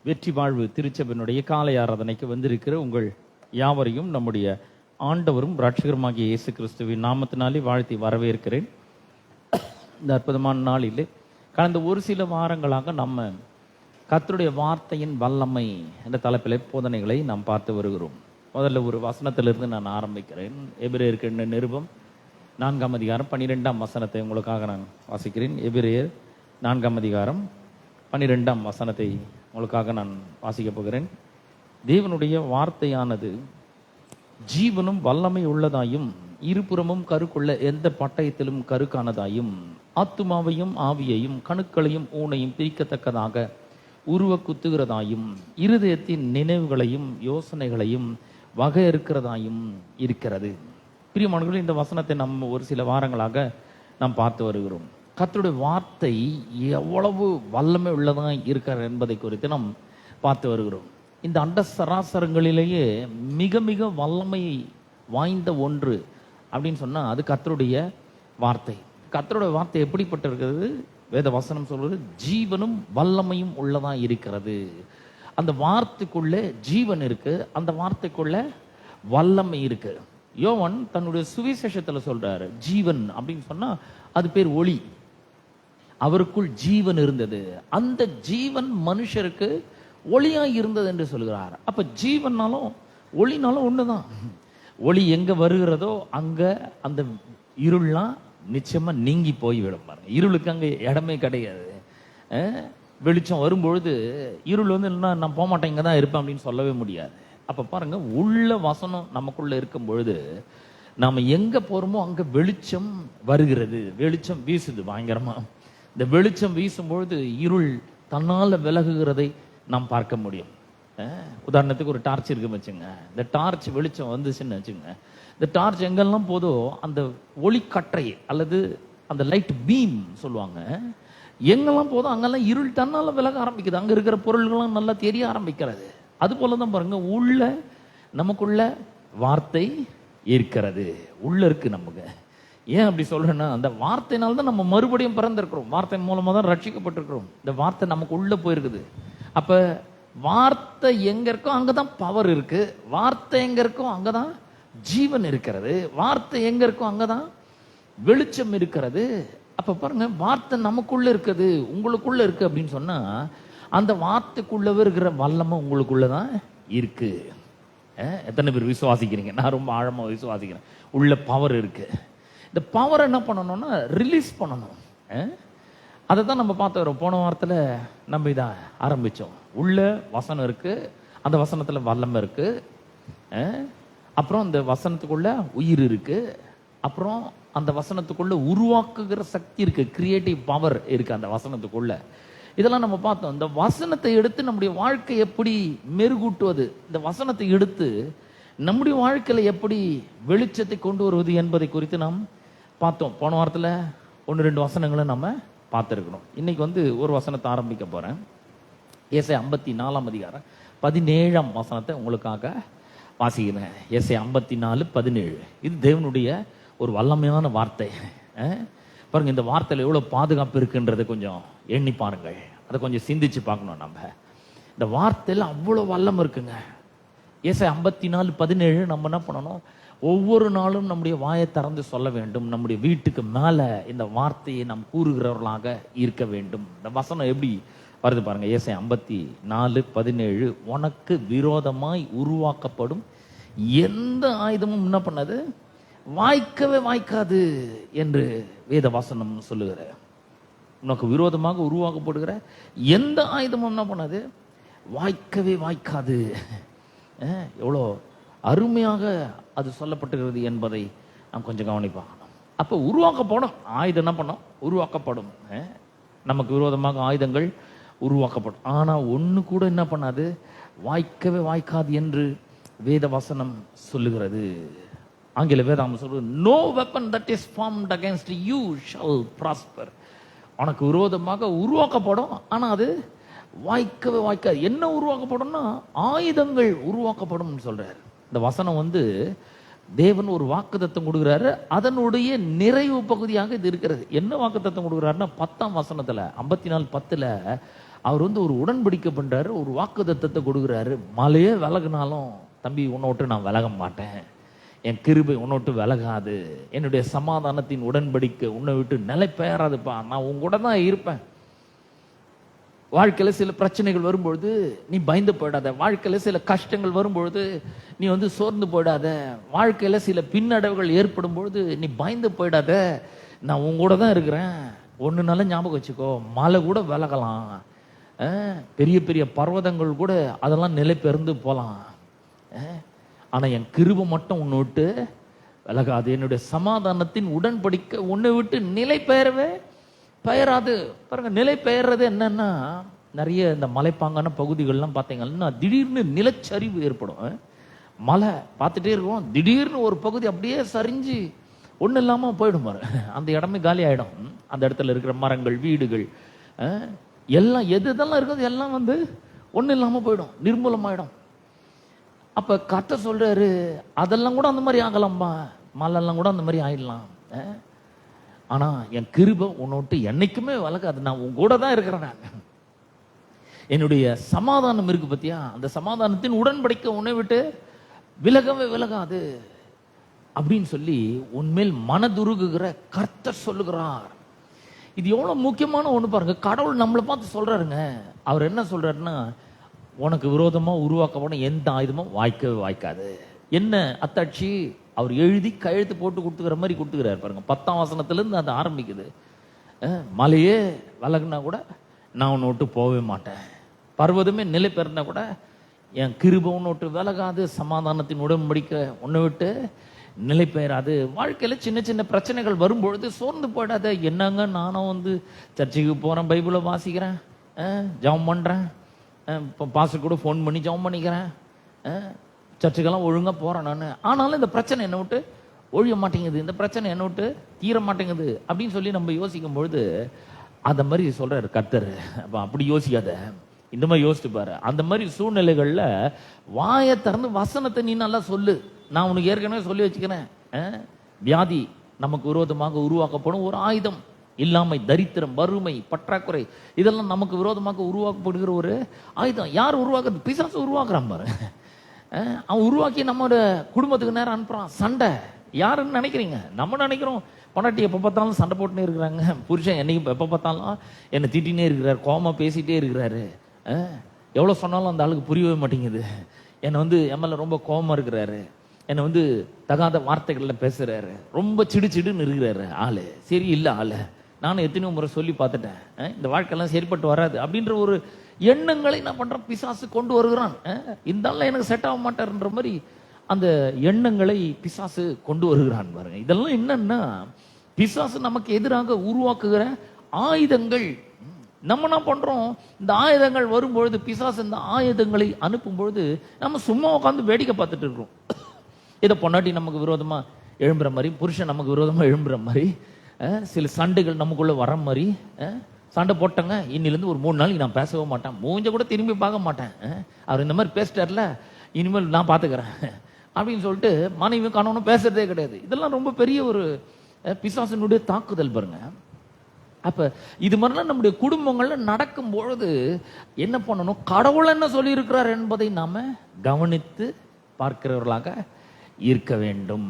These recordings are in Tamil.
வெற்றி வாழ்வு திருச்சபையினுடைய காலை ஆராதனைக்கு வந்திருக்கிற உங்கள் யாவரையும் நம்முடைய ஆண்டவரும் இரட்சகருமாகிய இயேசு கிறிஸ்துவின் நாமத்தினாலே வாழ்த்தி வரவேற்கிறேன். இந்த அற்புதமான நாளிலே கடந்த ஒரு சில வாரங்களாக நம்ம கர்த்தருடைய வார்த்தையின் வல்லமை என்ற தலைப்பிலே போதனைகளை நாம் பார்த்து வருகிறோம். முதல்ல ஒரு வசனத்திலிருந்து நான் ஆரம்பிக்கிறேன். எபிரேயருக்கு நிருபம் 4ஆம் அதிகாரம் 12ஆம் வசனத்தை உங்களுக்காக நான் வாசிக்கிறேன். எபிரேயர் 4ஆம் அதிகாரம் 12ஆம் வசனத்தை உங்களுக்காக நான் வாசிக்க போகிறேன். தேவனுடைய வார்த்தையானது ஜீவனும் வல்லமை உள்ளதாயும் இருபுறமும் கருக்குள்ள எந்த பட்டயத்திலும் கருக்கானதாயும் ஆத்துமாவையும் ஆவியையும் கணுக்களையும் ஊனையும் பிரிக்கத்தக்கதாக உருவ குத்துகிறதாயும் இருதயத்தின் நினைவுகளையும் யோசனைகளையும் வகையறுக்கிறதாயும் இருக்கிறது. பிரியமானவர்களே, இந்த வசனத்தை நம்ம ஒரு சில வாரங்களாக நாம் பார்த்து வருகிறோம். கர்த்தருடைய வார்த்தை எவ்வளவு வல்லமை உள்ளதாக இருக்கிற என்பதை குறித்து நாம் பார்த்து வருகிறோம். இந்த அண்ட சராசரங்களிலேயே மிக மிக வல்லமை வாய்ந்த ஒன்று அப்படின்னு சொன்னால் அது கர்த்தருடைய வார்த்தை. கர்த்தருடைய வார்த்தை எப்படிப்பட்டிருக்கிறது? வேத வசனம் சொல்வது ஜீவனும் வல்லமையும் உள்ளதா இருக்கிறது. அந்த வார்த்தைக்குள்ளே ஜீவன் இருக்கு, அந்த வார்த்தைக்குள்ள வல்லமை இருக்கு. யோவான் தன்னுடைய சுவிசேஷத்துல சொல்றாரு, ஜீவன் அப்படின்னு சொன்னா அது பேர் ஒளி. அவருக்குள் ஜீவன் இருந்தது, அந்த ஜீவன் மனுஷருக்கு ஒளியா இருந்தது என்று சொல்கிறார். அப்ப ஜீவனாலும் ஒளினாலும் ஒண்ணுதான். ஒளி எங்க வருகிறதோ அங்க அந்த இருள்லாம் நிச்சயமா நீங்கி போய்விடும். பாருங்க, இருளுக்கு அங்க இடமே கிடையாது. வெளிச்சம் வரும்பொழுது இருள் வந்து நான் போக மாட்டேன், இங்க தான் இருப்பேன் அப்படின்னு சொல்லவே முடியாது. அப்ப பாருங்க, உள்ள வசனம் நமக்குள்ள இருக்கும் பொழுது நாம எங்க போறோமோ அங்க வெளிச்சம் வருகிறது, வெளிச்சம் வீசுது பயங்கரமா. இந்த வெளிச்சம் வீசும் பொழுது இருள் தன்னால விலகுகிறதை நாம் பார்க்க முடியும். உதாரணத்துக்கு ஒரு டார்ச் இருக்குன்னு வச்சுங்க. இந்த டார்ச் வெளிச்சம் வந்துச்சுன்னு வச்சுங்க, இந்த டார்ச் எங்கெல்லாம் போதோ அந்த ஒளிக்கற்றை அல்லது அந்த லைட் பீம் சொல்லுவாங்க, எங்கெல்லாம் போதோ அங்கெல்லாம் இருள் தன்னால விலக ஆரம்பிக்குது, அங்க இருக்கிற பொருள்கள்லாம் நல்லா தெரிய ஆரம்பிக்கிறது. அது போலதான் பாருங்க, உள்ள நமக்குள்ள வார்த்தை இருக்கிறது, உள்ள இருக்கு நமக்கு. ஏன் அப்படி சொல்றேன்னா, அந்த வார்த்தையினால தான் நம்ம மறுபடியும் பிறந்திருக்கிறோம், வார்த்தை மூலமா தான் ரட்சிக்கப்பட்டிருக்கிறோம். இந்த வார்த்தை நமக்கு உள்ள போயிருக்குது. அப்ப வார்த்தை எங்க இருக்கோ அங்கதான் பவர் இருக்கு, வார்த்தை எங்க இருக்கோ அங்கதான் ஜீவன் இருக்கிறது, வார்த்தை எங்க இருக்கோ அங்கதான் வெளிச்சம் இருக்கிறது. அப்ப பாருங்க, வார்த்தை நமக்குள்ள இருக்குது, உங்களுக்குள்ள இருக்கு அப்படின்னு சொன்னா அந்த வார்த்தைக்குள்ளவே இருக்கிற வல்லமை உங்களுக்குள்ளதான் இருக்கு. எத்தனை பேர் விசுவாசிக்கிறீங்க? நான் ரொம்ப ஆழமா விசுவாசிக்கிறேன். உள்ள பவர் இருக்கு. இந்த பவர் என்ன பண்ணணும்னா ரிலீஸ் பண்ணணும். அதை தான் நம்ம பார்த்து வரோம். போன வாரத்தில் நம்ம இதை ஆரம்பித்தோம். உள்ள வசனம் இருக்கு, அந்த வசனத்தில் வல்லமை இருக்கு, அப்புறம் அந்த வசனத்துக்குள்ள உயிர் இருக்கு, அப்புறம் அந்த வசனத்துக்குள்ள உருவாக்குகிற சக்தி இருக்கு, கிரியேட்டிவ் பவர் இருக்கு அந்த வசனத்துக்குள்ள. இதெல்லாம் நம்ம பார்த்தோம். இந்த வசனத்தை எடுத்து நம்முடைய வாழ்க்கை எப்படி மெருகூட்டுவது, இந்த வசனத்தை எடுத்து நம்முடைய வாழ்க்கையில எப்படி வெளிச்சத்தை கொண்டு வருவது என்பதை குறித்து நாம் பார்த்தோம். போன வாரத்தில் 1-2 வசனங்களை நம்ம பார்த்துருக்கணும். இன்னைக்கு வந்து ஒரு வசனத்தை ஆரம்பிக்க போறேன். ஏசாயா 54ஆம் அதிகாரம் 17ஆம் வசனத்தை உங்களுக்காக வாசிக்கிறேன். ஏசாயா 54:17. இது தேவனுடைய ஒரு வல்லமையான வார்த்தை. பாருங்க, இந்த வார்த்தையில எவ்வளவு பாதுகாப்பு இருக்குன்றதை கொஞ்சம் எண்ணி பாருங்கள், அதை கொஞ்சம் சிந்திச்சு பார்க்கணும். நம்ம இந்த வார்த்தையில அவ்வளவு வல்லம் இருக்குங்க. ஏசாயா 54:17 நம்ம என்ன பண்ணணும்? ஒவ்வொரு நாளும் நம்முடைய வாயை திறந்து சொல்ல வேண்டும். நம்முடைய வீட்டுக்கு மேல இந்த வார்த்தையை நாம் கூறுகிறவர்களாக இருக்க வேண்டும். இந்த வசனம் எப்படி வருது பாருங்க. ஏசாயா 54:17, உனக்கு விரோதமாய் உருவாக்கப்படும் எந்த ஆயுதமும் என்ன பண்ணாது, வாய்க்கவே வாய்க்காது என்று வேத வசனம் சொல்லுகிற. உனக்கு விரோதமாக உருவாக்கப்படுகிற எந்த ஆயுதமும் என்ன பண்ணாது, வாய்க்கவே வாய்க்காது. எவ்வளோ அருமையாக அது சொல்லப்பட்டிருக்கிறது என்பதை நாம் கொஞ்சம் கவனிப்பாகணும். அப்போ உருவாக்கப்படும் ஆயுதம் என்ன பண்ணும், உருவாக்கப்படும். நமக்கு விரோதமாக ஆயுதங்கள் உருவாக்கப்படும். ஆனால் ஒன்று கூட என்ன பண்ணாது, வாய்க்கவே வாய்க்காது என்று வேத வசனம் சொல்லுகிறது. ஆங்கில வேதாகம் சொல்றது, no weapon that is formed against you shall prosper. உனக்கு விரோதமாக உருவாக்கப்படும், ஆனால் அது வாய்க்கவே வாய்க்காது. என்ன உருவாக்கப்படும்னா ஆயுதங்கள் உருவாக்கப்படும் சொல்றாரு. இந்த வசனம் வந்து தேவன் ஒரு வாக்குத்தத்தம் கொடுக்குறாரு, அதனுடைய நிறைவு பகுதியாக இது இருக்கிறது. என்ன வாக்குத்தத்தம் கொடுக்குறாருன்னா 10ஆம் வசனத்துல 54:10 அவர் வந்து ஒரு உடன்படிக்கை பண்றாரு, ஒரு வாக்குத்தத்தத்தை கொடுக்குறாரு. மலையே விலகுனாலும் தம்பி உன்னை விட்டு நான் விலக மாட்டேன், என் கிருபை உன்னை விட்டு விலகாது, என்னுடைய சமாதானத்தின் உடன்படிக்கை உன்னை விட்டு நிலை பெயராதுப்பா, நான் உன் கூட தான் இருப்பேன். வாழ்க்கையில சில பிரச்சனைகள் வரும்பொழுது நீ பயந்து போயிடாத, வாழ்க்கையில சில கஷ்டங்கள் வரும்பொழுது நீ வந்து சோர்ந்து போயிடாத, வாழ்க்கையில சில பின்னடைவுகள் ஏற்படும் பொழுது நீ பயந்து போயிடாத, நான் உன் கூட தான் இருக்கிறேன். ஒண்ணு நல்ல ஞாபகம் வச்சுக்கோ, மலை கூட விலகலாம், பெரிய பெரிய பர்வதங்கள் கூட அதெல்லாம் நிலை பெயர்ந்து போலாம், ஆனா என் கிருபை மட்டும் உன்னை விட்டு விலகாது, என்னுடைய சமாதானத்தின் உடன்படிக்கை உன்னை விட்டு நிலை பெயரவே பெயராது. பாருங்க, நிலை பெயர்றது என்னன்னா, நிறைய இந்த மலைப்பாங்கான பகுதிகள்லாம் பார்த்தீங்கன்னா திடீர்னு நிலச்சரிவு ஏற்படும். மலை பார்த்துட்டே இருக்கும், திடீர்னு ஒரு பகுதி அப்படியே சரிஞ்சு ஒன்றும் இல்லாமல் போயிடும் பாரு, அந்த இடமே காலி ஆயிடும். அந்த இடத்துல இருக்கிற மரங்கள், வீடுகள் எல்லாம் எதெல்லாம் இருக்குது எல்லாம் வந்து ஒன்றும் இல்லாமல் போயிடும், நிர்மூலமாயிடும். அப்ப கர்த்தர் சொல்றாரு, அதெல்லாம் கூட அந்த மாதிரி ஆகலாம்பா, மலையெல்லாம் கூட அந்த மாதிரி ஆயிடலாம், ஆனா என் கிருபை உன்னை விட்டு என்னைக்குமே விலகாது, நான் உன் கூட தான் இருக்கிறேன். நான் என்னுடைய சமாதானம் இருக்கு பத்தியா, அந்த சமாதானத்தின் உடன்படிக்கை உன்னை விட்டு விலகவே விலகாது அப்படின்னு சொல்லி உன்மேல் மனதுருகுகிற கர்த்தர் சொல்லுகிறார். இது எவ்வளவு முக்கியமான ஒண்ணு பாருங்க. கடவுள் நம்மளை பார்த்து சொல்றாருங்க. அவர் என்ன சொல்றாருன்னா, உனக்கு விரோதமா உருவாக்கப்படும் எந்த ஆயுதமும் வாய்க்கவே வாய்க்காது. என்ன அத்தாட்சி? அவர் எழுதி கையெழுத்து போட்டு கொடுத்துக்கிற மாதிரி கொடுத்துக்கிறாரு பாருங்க. 10ஆம் வசனத்துல இருந்து அது ஆரம்பிக்குது. மலையே விலகுனா கூட நான் உன்னை விட்டு போகவே மாட்டேன், பர்வதமே நிலை பெறனா கூட என் கிருபை உன்னை விட்டு விலகாது, சமாதானத்தின் உடன்படிக்கை உன்னை விட்டு நிலை பெயராது. வாழ்க்கையில சின்ன சின்ன பிரச்சனைகள் வரும்பொழுது சோர்ந்து போயிடாத. என்னங்க, நானும் வந்து சர்ச்சைக்கு போறேன், பைபிளை வாசிக்கிறேன், ஜெபம் பண்றேன், இப்போ பாஸ்டர் கூட ஃபோன் பண்ணி ஜெபம் பண்ணிக்கிறேன், சர்ச்சுக்கெல்லாம் ஒழுங்கா போறேன் நான், ஆனாலும் இந்த பிரச்சனை என்னை விட்டு ஒழிய மாட்டேங்குது, இந்த பிரச்சனை என்னை விட்டு தீர மாட்டேங்குது அப்படின்னு சொல்லி நம்ம யோசிக்கும் பொழுது அந்த மாதிரி சொல்றாரு கர்த்தர். அப்ப அப்படி யோசிக்காத, இந்த மாதிரி யோசிச்சு பாரு. அந்த மாதிரி சூழ்நிலைகள்ல வாயை திறந்து வசனத்தை நீ நல்லா சொல்லு. நான் உனக்கு ஏற்கனவே சொல்லி வச்சுக்கிறேன், வியாதி நமக்கு விரோதமாக உருவாக்கப்படும் ஒரு ஆயுதம், இல்லாமை, தரித்திரம், வறுமை, பற்றாக்குறை, இதெல்லாம் நமக்கு விரோதமாக உருவாக்கப்படுகிற ஒரு ஆயுதம். யார் உருவாக்குறது? பிசாசு உருவாக்குறான் பாரு. அவன் உருவாக்கி நம்மளோட குடும்பத்துக்கு நேரம் அனுப்புறான். சண்டை யாருன்னு நினைக்கிறீங்க? நம்ம நினைக்கிறோம் பொண்டாட்டி எப்போ பார்த்தாலும் சண்டை போட்டுனே இருக்கிறாங்க, புருஷன் என்னைக்கு எப்போ பார்த்தாலும் என்னை திட்டினே இருக்கிறாரு, கோமா பேசிட்டே இருக்கிறாரு, எவ்வளோ சொன்னாலும் அந்த ஆளுக்கு புரியவே மாட்டேங்குது, என்னை வந்து எம்எல்ஏ ரொம்ப கோபமா இருக்கிறாரு, என்னை வந்து தகாத வார்த்தைகள்ல பேசுறாரு, ரொம்ப சிடு சிடுன்னு இருக்கிறாரு ஆளு, சரி இல்லை ஆளு, நானும் எத்தனையோ முறை சொல்லி பார்த்துட்டேன், இந்த வாழ்க்கையெல்லாம் சரிப்பட்டு வராது அப்படின்ற ஒரு எண்ணங்களை என்ன பண்றான் பிசாசு கொண்டு வருகிறான். இந்த ஆள் எனக்கு செட் ஆக மாட்டார்ன்ற மாதிரி அந்த எண்ணங்களை பிசாசு கொண்டு வருகிறான் பாருங்க. இதெல்லாம் என்னன்னா பிசாசு நமக்கு எதிராக உருவாக்குகிற ஆயுதங்கள். நம்ம என்ன பண்றோம், இந்த ஆயுதங்கள் வரும்பொழுது, பிசாசு இந்த ஆயுதங்களை அனுப்பும் பொழுது நம்ம சும்மா உட்காந்து வேடிக்கை பார்த்துட்டு இருக்கிறோம். இதை பொண்டாட்டி நமக்கு விரோதமா எழும்புற மாதிரி, புருஷன் நமக்கு விரோதமா எழும்புற மாதிரி, சில சண்டைகள் நமக்குள்ள வர மாதிரி, சண்டை போட்டங்க இன்னிலிருந்து ஒரு 3 நாளைக்கு நான் பேசவே மாட்டேன், மூஞ்ச கூட திரும்பி பார்க்க மாட்டேன், அவர் இந்த மாதிரி பேசிட்டார்ல இனிமேல் நான் பார்த்துக்கிறேன் அப்படின்னு சொல்லிட்டு மனைவி கணவனும் பேசுறதே கிடையாது. இதெல்லாம் ரொம்ப பெரிய ஒரு பிசாசினுடைய தாக்குதல் பாருங்க. அப்ப இது மாதிரிலாம் நம்முடைய குடும்பங்கள்ல நடக்கும் பொழுது என்ன பண்ணணும், கடவுள் என்ன சொல்லி இருக்கிறார் என்பதை நாம கவனித்து பார்க்கிறவர்களாக இருக்க வேண்டும்.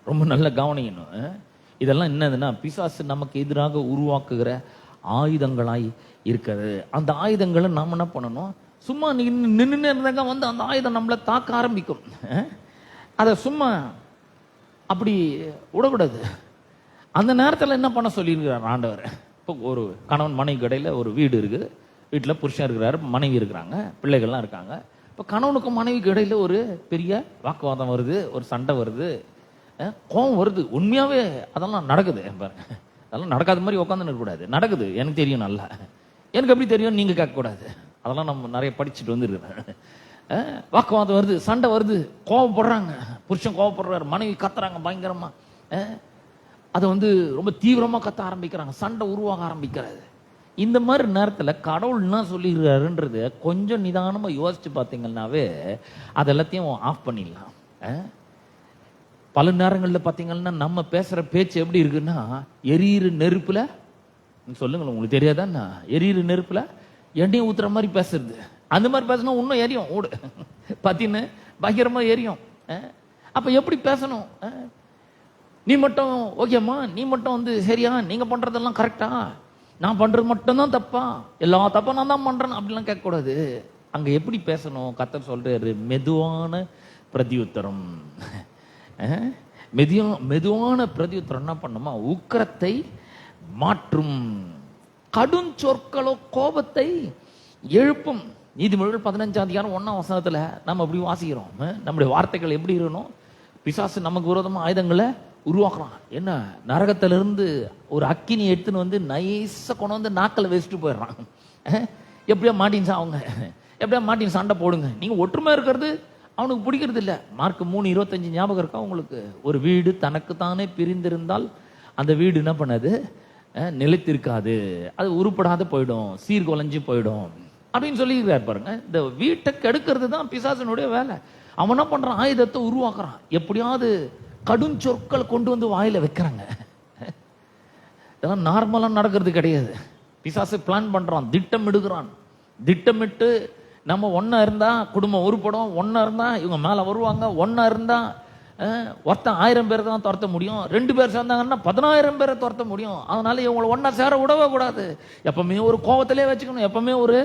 ரொம்ப நல்ல கவனிக்கணும். இதெல்லாம் என்னதுன்னா பிசாசு நமக்கு எதிராக உருவாக்குகிற ஆயுதங்களாய் இருக்கிறது. அந்த ஆயுதங்களை நாம என்ன பண்ணணும், சும்மா நின்று இருந்தாங்க வந்து அந்த ஆயுதம் நம்மளை தாக்க ஆரம்பிக்கும். அதை சும்மா அப்படி விடக்கூடாது. அந்த நேரத்தில் என்ன பண்ண சொல்லியிருக்கிறார் ஆண்டவர். இப்போ ஒரு கணவன் மனைவி இடையில ஒரு வீடு இருக்கு, வீட்டில் புருஷன் இருக்கிறாரு, மனைவி இருக்கிறாங்க, பிள்ளைகள்லாம் இருக்காங்க. இப்போ கணவனுக்கும் மனைவிக்கு இடையில ஒரு பெரிய வாக்குவாதம் வருது, ஒரு சண்டை வருது, கோபம் வருது. உண்மையாவே அதெல்லாம் நடக்குது பாருங்க. அதெல்லாம் நடக்காத மாதிரி உட்காந்து இருக்கக்கூடாது, நடக்குது. எனக்கு தெரியும் நல்லா. எனக்கு எப்படி தெரியும் நீங்க கேட்கக்கூடாது. அதெல்லாம் நம்ம நிறைய படிச்சுட்டு வந்துருக்கிறேன். வாக்குவாதம் வருது, சண்டை வருது, கோவப்படுறாங்க, புருஷன் கோவப்படுறாரு, மனைவி கத்துறாங்க பயங்கரமா, அதை வந்து ரொம்ப தீவிரமா கத்த ஆரம்பிக்கிறாங்க, சண்டை உருவாக ஆரம்பிக்கிறது. இந்த மாதிரி நேரத்துல கடவுள் என்ன சொல்லிடுறாருன்றது கொஞ்சம் நிதானமா யோசிச்சு பார்த்தீங்கன்னாவே அது எல்லாத்தையும் ஆஃப் பண்ணிடலாம். பல நேரங்களில் பார்த்தீங்கன்னா நம்ம பேசுற பேச்சு எப்படி இருக்குன்னா, எரியிற நெருப்புல, சொல்லுங்களேன் உங்களுக்கு தெரியாதா, எரியிற நெருப்புல எண்ணெய் ஊத்துற மாதிரி பேசுறது. அந்த மாதிரி பேசணும் இன்னும் எரியும் ஓடு பத்தின்னு பயங்கரமா எரியும். அப்ப எப்படி பேசணும்? நீ மட்டும் ஓகேம்மா, நீ மட்டும் வந்து சரியா, நீங்க பண்றதெல்லாம் கரெக்டா, நான் பண்றது மட்டும் தான் தப்பா, எல்லா தப்பா நான் தான் பண்றேன் அப்படிலாம் கேட்க கூடாது. அங்க எப்படி பேசணும்? கர்த்தர் சொல்றாரு, மெதுவான பிரதியுத்தரம். மெதுவான பிரதியுத்தரம் என்ன பண்ணுமா? உக்கிரத்தை மாற்றும், கடும் சொற்களோ கோபத்தை எழுப்பும். நீதிமொழிகள் 15:1 நம்ம அப்படி வாசிக்கிறோம். நம்முடைய வார்த்தைகள் எப்படி இருக்கணும்? பிசாசு நமக்கு விரோதமா ஆயுதங்களை உருவாக்குறான். என்ன, நரகத்திலிருந்து ஒரு அக்கினி எடுத்துன்னு வந்து நைஸா கொண்டு வந்து நாக்கில் வச்சுட்டு போயிடுறான். எப்படியா மாட்டின் அவங்க, எப்படியா மாட்டின் சண்டை போடுங்க. நீங்க ஒற்றுமை இருக்கிறது அவனுக்கு பிடிக்கிறது இல்லை. மார்க் 3:25 ஞாபகம் இருக்கா உங்களுக்கு? ஒரு வீடு தனக்கு தானே பிரிந்திருந்தால் அந்த வீடு என்ன பண்ணாது? நிலைத்திருக்காது, அது உருப்படாத போயிடும், சீர்குலைஞ்சு போயிடும் அப்படின்னு சொல்லியிருக்காரு பாருங்க. இந்த வீட்டை கெடுக்கிறது தான் பிசாசனுடைய வேலை. அவன் என்ன பண்றான்? ஆயுதத்தை உருவாக்குறான். எப்படியாவது கடும் சொற்கள் கொண்டு வந்து வாயில வைக்கிறாங்க. இதெல்லாம் நார்மலா நடக்கிறது கிடையாது. பிசாசு பிளான் பண்றான், திட்டமிடுகிறான். திட்டமிட்டு நம்ம ஒன்னா இருந்தா குடும்பம் உருப்படும், ஒன்னா இருந்தா இவங்க மேல வருவாங்க, ஒன்னா இருந்தா ஒருத்தன் 1000 பேர் தான் துரத்த முடியும், 2 பேர் சேர்ந்தாங்கன்னா 10000 பேரை துரத்த முடியும். அதனால இவங்களை ஒன்னா சேர விடவே கூடாது, எப்பவுமே ஒரு கோபத்திலே வச்சுக்கணும், எப்பவுமே ஒரு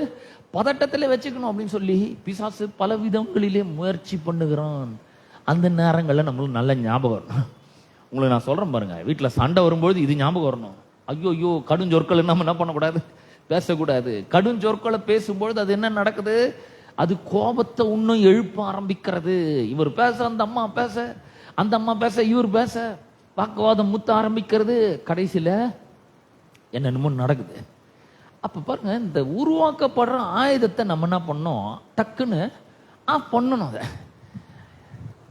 பதட்டத்திலே வச்சுக்கணும் அப்படின்னு சொல்லி பிசாசு பல விதங்களிலே முயற்சி பண்ணுகிறான். அந்த நேரங்களில் நம்மளுக்கு நல்ல ஞாபகம் வரணும். உங்களுக்கு நான் சொல்றேன் பாருங்க, வீட்டில் சண்டை வரும்போது இது ஞாபகம் வரணும். ஐயோ கடும் சொற்கள் நம்ம என்ன பண்ணக்கூடாது? பேசக்கூடாது. கடும் சொற்களை பேசும்பொழுது அது என்ன நடக்குது? அது கோபத்தை இன்னும் எழுப்ப ஆரம்பிக்கிறது. இவர் பேச, அந்த அம்மா பேச, அந்த அம்மா பேச, இவர் பேச, வாக்குவாதம் முத்த ஆரம்பிக்கிறது. கடைசியில என்னென்னமோ நடக்குது. அப்ப பாருங்க, இந்த உருவாக்கப்படுற ஆயுதத்தை நம்ம என்ன பண்ணோம்? டக்குன்னு ஆஃப் பண்ணணும். அதை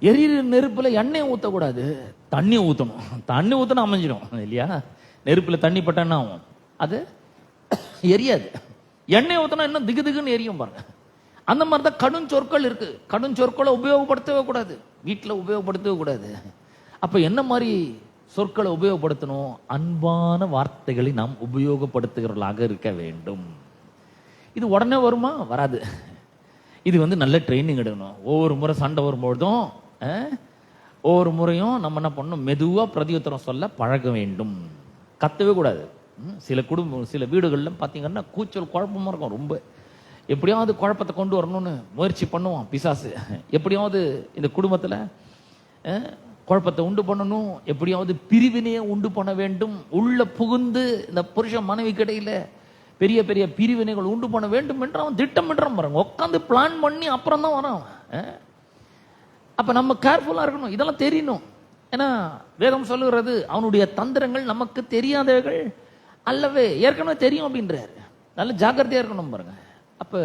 எரியிற நெருப்புல எண்ணெய் ஊற்றக்கூடாது, தண்ணி ஊற்றணும். தண்ணி ஊற்றினா அமைஞ்சிடும் இல்லையா? நெருப்புல தண்ணி பட்டா என்ன ஆகும்? அது எரியாது. எண்ணெய் ஊற்றினா இன்னும் திகு திகுன்னு எரியும் பாருங்க. அந்த மாதிரி தான் கடும் சொற்கள் இருக்கு. கடும் சொற்களை உபயோகப்படுத்தவே கூடாது, வீட்டில் உபயோகப்படுத்தவே கூடாது. அப்ப என்ன மாதிரி சொற்களை உபயோகப்படுத்தணும்? அன்பான வார்த்தைகளை நாம் உபயோகப்படுத்துகிறவர்களாக இருக்க வேண்டும். இது உடனே வருமா? வராது. இது வந்து நல்ல ட்ரைனிங் எடுக்கணும். ஒவ்வொரு முறை சண்டை வரும்பொழுதும் ஒவ்வொரு முறையும் நம்ம என்ன பண்ணணும்? மெதுவா பிரதியுத்தரம் சொல்ல பழக வேண்டும். கத்தவே கூடாது. சில குடும்பம், சில வீடுகள்ல பாத்தீங்கன்னா கூச்சல் குழப்பமா இருக்கும். ரொம்ப எப்படியாவது குழப்பத்தை கொண்டு வரணும்னு முயற்சி பண்ணுவான் பிசாசு. எப்படியாவது இந்த குடும்பத்துல குழப்பத்தை உண்டு பண்ணணும், எப்படியாவது பிரிவினையை உண்டு பண்ண வேண்டும், உள்ள புகுந்து இந்த புருஷன் மனைவி கிடையில பெரிய பெரிய பிரிவினைகள் உண்டு பண்ண வேண்டும் என்று அவன் திட்டமிடுறான் பாருங்க. உட்காந்து பிளான் பண்ணி அப்புறம் தான் வரான். அப்ப நம்ம கேர்ஃபுல்லா இருக்கணும், இதெல்லாம் தெரியணும். ஏன்னா வேதம் சொல்லுகிறது, அவனுடைய தந்திரங்கள் நமக்கு தெரியாதவைகள் அல்லவே, ஏற்கனவே தெரியும் அப்படின்றாரு. நல்ல ஜாக்கிரதையா இருக்கணும் பாருங்க. அப்ப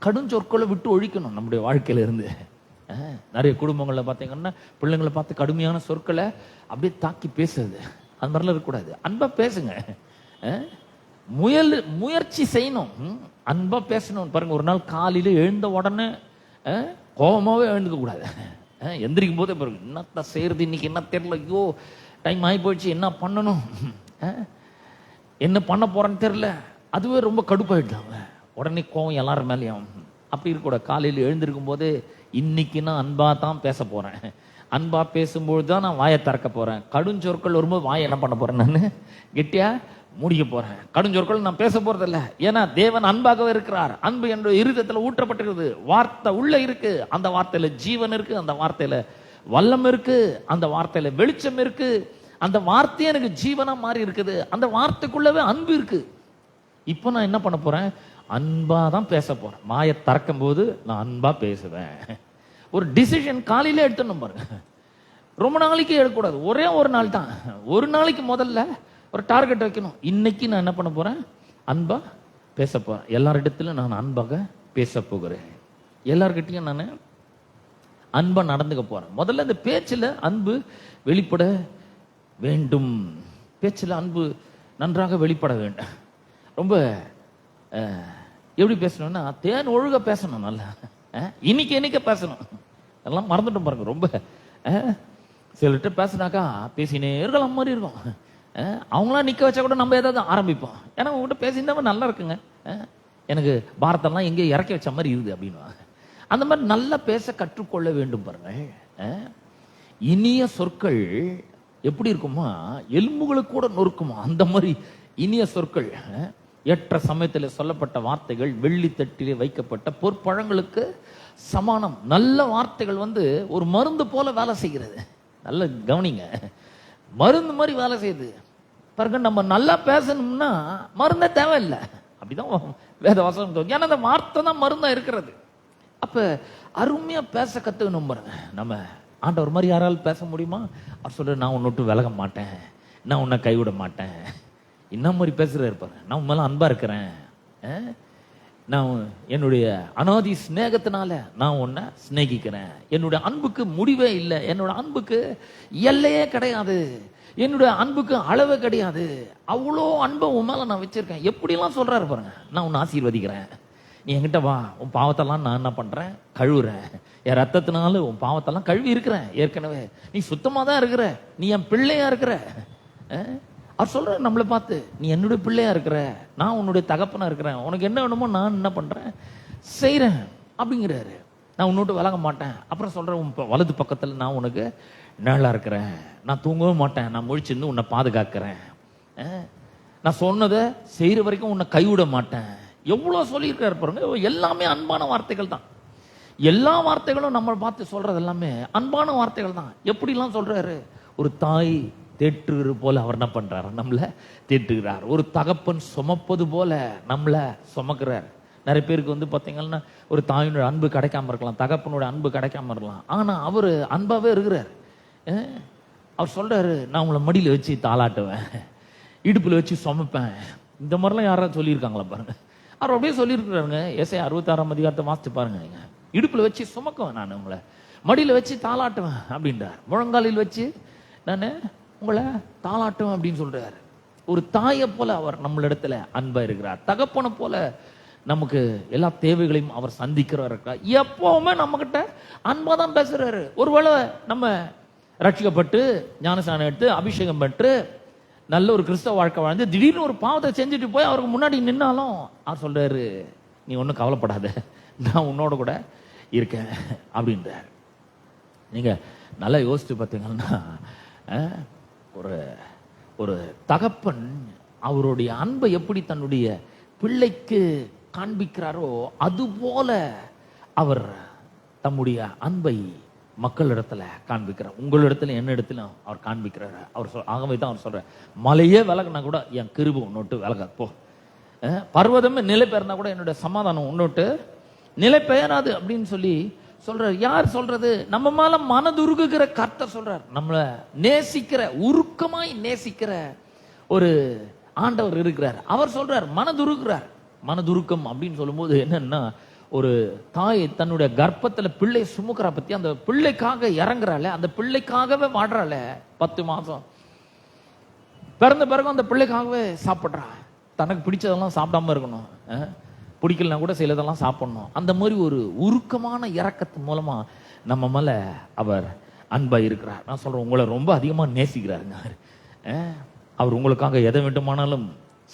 கடும் சொற்களை விட்டு ஒழிக்கணும் நம்முடைய வாழ்க்கையில இருந்து. நிறைய குடும்பங்கள்ல பாத்தீங்கன்னா பிள்ளைங்களை பார்த்து கடுமையான சொற்களை அப்படியே தாக்கி பேசுறது, அது மாதிரிலாம் இருக்கக்கூடாது. அன்பா பேசுங்க, முயற்சி செய்யணும், அன்பா பேசணும் பாருங்க. ஒரு நாள் காலையில எழுந்த உடனே கோபமாவே எழுந்துக்க கூடாது. எந்திரிக்கும் போதே பாருங்க, என்னத்த செய்யறது இன்னைக்கு, என்ன தெரியல, ஐயோ டைம் ஆகி போயிடுச்சு, என்ன பண்ணணும், என்ன பண்ண போறேன்னு தெரியல, அதுவே ரொம்ப கடுப்பாயிட்டாங்க. உடனே கோவம் எல்லாரும் மேலேயும். அப்படி இருக்கக்கூடாது. காலையில் எழுந்திருக்கும் போது இன்னைக்கு நான் அன்பா தான் பேச போறேன், அன்பா பேசும்போது தான் நான் வாயை திறக்க போறேன். கடுஞ்சொற்கள் வரும்போது வாயை என்ன பண்ண போறேன்? நான் கெட்டியா முடிக்க போறேன். கடுஞ்சொற்கள் நான் பேச போறது இல்லை. ஏன்னா தேவன் அன்பாகவே இருக்கிறார். அன்பு என்ற இருதயத்துல ஊற்றப்பட்டிருக்குது. வார்த்தை உள்ள இருக்கு, அந்த வார்த்தையில ஜீவன் இருக்கு, அந்த வார்த்தையில வல்லம் இருக்கு, அந்த வார்த்தையில வெளிச்சம் இருக்கு, அந்த வார்த்தையே எனக்கு ஜீவனா மாறி இருக்குது, அந்த வார்த்தைக்குள்ளவே அன்பு இருக்கு. இப்போ நான் என்ன பண்ண போறேன்? அன்பா தான் பேச போறேன். வாயை திறக்கும் போது நான் அன்பா பேசுவேன். ஒரு டிசிஷன் காலையில எடுத்துடணும் பாருங்க. ரொம்ப நாளைக்கு எடுக்கக்கூடாது, ஒரே ஒரு நாள் தான். ஒரு நாளைக்கு முதல்ல ஒரு டார்கெட் வைக்கணும். இன்னைக்கு நான் என்ன பண்ண போறேன்? அன்பா பேச போறேன். எல்லாரிடத்திலும் நான் அன்பாக பேச போகிறேன். எல்லார்கிட்டையும் நான் அன்பா நடந்துக்க போறேன். முதல்ல இந்த பேச்சுல அன்பு வெளிப்பட வேண்டும். பேச்சுல அன்பு நன்றாக வெளிப்பட வேண்டும். ரொம்ப எப்படி பேசணும்னா தேன் ஒழுக பேசணும், நல்லா இன்னைக்கு பேசணும். எல்லாம் மறந்துட்டோம் பாருங்க. ரொம்ப சிலர்கிட்ட பேசினாக்கா பேசினே இருக்கலாம் மாதிரி இருக்கும். அவங்களாம் நிக்க வச்சா கூட நம்ம ஏதாவது ஆரம்பிப்போம். ஏன்னா உங்ககிட்ட பேசியிருந்தா நல்லா இருக்குங்க, எனக்கு பாரத்தெல்லாம் எங்கேயோ இறக்கி வச்ச மாதிரி இருக்குது அப்படின்னு. அந்த மாதிரி நல்லா பேச கற்றுக்கொள்ள வேண்டும் பாருங்க. இனிய சொற்கள் எப்படி இருக்குமா, எலும்புகளுக்கு கூட நொறுக்குமா, அந்த மாதிரி இனிய சொற்கள். ஏற்ற சமயத்தில் சொல்லப்பட்ட வார்த்தைகள் வெள்ளி தட்டிலே வைக்கப்பட்ட பொற்பழங்களுக்கு சமானம். நல்ல வார்த்தைகள் ஒரு மருந்து போல வேலை செய்கிறது. நல்ல கவனிங்க, மருந்து மாதிரி வேலை செய்யுது பாருங்க. நம்ம நல்லா பேசணும்னா மருந்தே தேவையில்லை, அப்படிதான் வேத வசனம். ஏன்னா அந்த வார்த்தை தான் மருந்தா இருக்கிறது. அப்ப அருமையா பேச கத்துக்கணும் பாருங்க. நம்ம ஆண்டவர் மாதிரி யாராலும் பேச முடியுமா? அவர் சொல்ற, நான் உன்னை விட்டு விலக மாட்டேன், நான் உன்னை கைவிட மாட்டேன். என்ன மாதிரி பேசுறாரு பாருங்க. நான் உன் மேல அன்பா இருக்கிறேன், நான் என்னுடைய அனாதி ஸ்நேகத்தினால நான் உன்னை சிநேகிக்கிறேன். என்னுடைய அன்புக்கு முடிவே இல்லை, என்னோட அன்புக்கு எல்லையே கிடையாது, என்னுடைய அன்புக்கு அளவே கிடையாது. அவ்வளோ அன்பை உன் மேல நான் வச்சிருக்கேன். எப்படிலாம் சொல்றாரு பாருங்க. நான் உன்னை ஆசீர்வதிக்கிறேன், நீ என்கிட்ட வா, உன் பாவத்தெல்லாம் நான் என்ன பண்றேன், கழுவுறேன். என் ரத்தத்தினால உன் பாவத்தெல்லாம் கழுவி இருக்கிறேன் ஏற்கனவே. நீ சுத்தமா தான் இருக்கிற, நீ என் பிள்ளையா இருக்கிற. அவர் சொல்ற நம்மளை பார்த்து, நீ என்னுடைய பிள்ளையா இருக்கிற, நான் உன்னுடைய தகப்பனா இருக்கிறேன், உனக்கு என்ன வேணுமோ நான் என்ன பண்றேன் செய்யறேன் அப்படிங்கிறாரு. நான் உன்னோட்டு விலக மாட்டேன். அப்புறம் சொல்றேன், உன் வலது பக்கத்துல நான் உனக்கு நிழலா இருக்கிறேன், நான் தூங்கவும் மாட்டேன், நான் முழிச்சிருந்து உன்னை பாதுகாக்கிறேன், நான் சொன்னதை செய்யற வரைக்கும் உன்னை கைவிட மாட்டேன். எவ்வளவு சொல்லியிருக்காரு பாருங்க. எல்லாமே அன்பான வார்த்தைகள் தான். எல்லா வார்த்தைகளும் நம்ம பார்த்து சொல்றது எல்லாமே அன்பான வார்த்தைகள் தான். எப்படிலாம் சொல்றாரு, ஒரு தாய் தேற்றுகிற போல அவர் என்ன பண்றாரு, நம்மள தேற்றுகிறார். ஒரு தகப்பன் சுமப்பது போல நம்மள சுமக்கிறார். நிறைய பேருக்கு பாத்தீங்கன்னா ஒரு தாயினோட அன்பு கிடைக்காம இருக்கலாம், தகப்பனோட அன்பு கிடைக்காம இருக்கலாம், ஆனா அவரு அன்பாவே இருக்கிறார். அவர் சொல்றாரு, நான் உங்களை மடியில வச்சு தாளாட்டுவேன், இடுப்புல வச்சு சுமப்பேன். இந்த மாதிரிலாம் யாராவது சொல்லியிருக்காங்களா பாருங்க. அவர் அப்படியே சொல்லியிருக்கிறாருங்க. ஏசாயா 66ஆம் அதிகாரத்தை வாசிச்சு பாருங்க. நீங்க இடுப்புல வச்சு சுமக்குவேன், நான் உங்களை மடியில வச்சு தாளாட்டுவேன் அப்படின்றார். முழங்காலில் வச்சு நான் உங்களை தாளாட்டுவேன் அப்படின்னு சொல்றாரு. ஒரு தாயை போல அவர் நம்மளிடத்துல அன்பா இருக்கிறார். தகப்பனை போல நமக்கு எல்லா தேவைகளையும் அவர் சந்திக்கிறவர் இருக்கிறார். எப்பவுமே நம்ம கிட்ட அன்பா தான் பேசுறாரு. ஒருவேளை நம்ம ரட்சிக்கப்பட்டு ஞானஸ்நானம் எடுத்து அபிஷேகம் பெற்று நல்ல ஒரு கிறிஸ்தவ வாழ்க்கை வாழ்ந்து திடீர்னு ஒரு பாவத்தை செஞ்சுட்டு போய் அவருக்கு முன்னாடி நின்னாலும் அவர் சொல்றாரு, நீ ஒன்றும் கவலைப்படாத, நான் உன்னோட கூட இருக்கேன் அப்படின்றார். நீங்க நல்லா யோசிச்சு பார்த்தீங்கன்னா, ஒரு ஒரு தகப்பன் அவருடைய அன்பை எப்படி தன்னுடைய பிள்ளைக்கு காண்பிக்கிறாரோ அதுபோல அவர் தம்முடைய அன்பை மக்களிடத்துல காண்பிக்கிறார். உங்களிடத்துல என்ன இடத்துல அவர் காண்பிக்கிறார். அவர் ஆகவே தான் அவர் சொல்ற, மலையே விலகுனா கூட என் கிருபை உன்னோட்டு விலகாது போ, பர்வதமே நிலை பெயர்னா கூட என்னுடைய சமாதானம் உன்னோட்டு நிலை பெயராது அப்படின்னு சொல்லி சொல்றார். யார் சொல்றது? நம்ம மேல மனதுருகுகிற கர்த்தர் சொல்றார். நம்மளை நேசிக்கிற, உருக்கமாய் நேசிக்கிற ஒரு ஆண்டவர் இருக்கிறார். அவர் சொல்றார் மனதுருகிறார். மனதுருக்கம் அப்படின்னு சொல்லும்போது என்னன்னா, ஒரு தாய் தன்னுடைய கர்ப்பத்துல பிள்ளை சுமக்கிறா பத்தி, அந்த பிள்ளைக்காக இறங்குறாள், அந்த பிள்ளைக்காகவே வாடுறாள். 10 மாசம் பிறந்த பிறகு அந்த பிள்ளைக்காகவே சாப்பிட்றா. தனக்கு பிடிச்சதெல்லாம் சாப்பிடாம இருக்கணும், பிடிக்கலனா கூட சிலதெல்லாம் சாப்பிடணும். அந்த மாதிரி ஒரு உருக்கமான இரக்கத்து மூலமா நம்ம மேல அவர் அன்பா இருக்கிறார். நான் சொல்றேன், உங்களை ரொம்ப அதிகமா நேசிக்கிறாருங்க. அவர் உங்களுக்காக எதை வேண்டுமானாலும்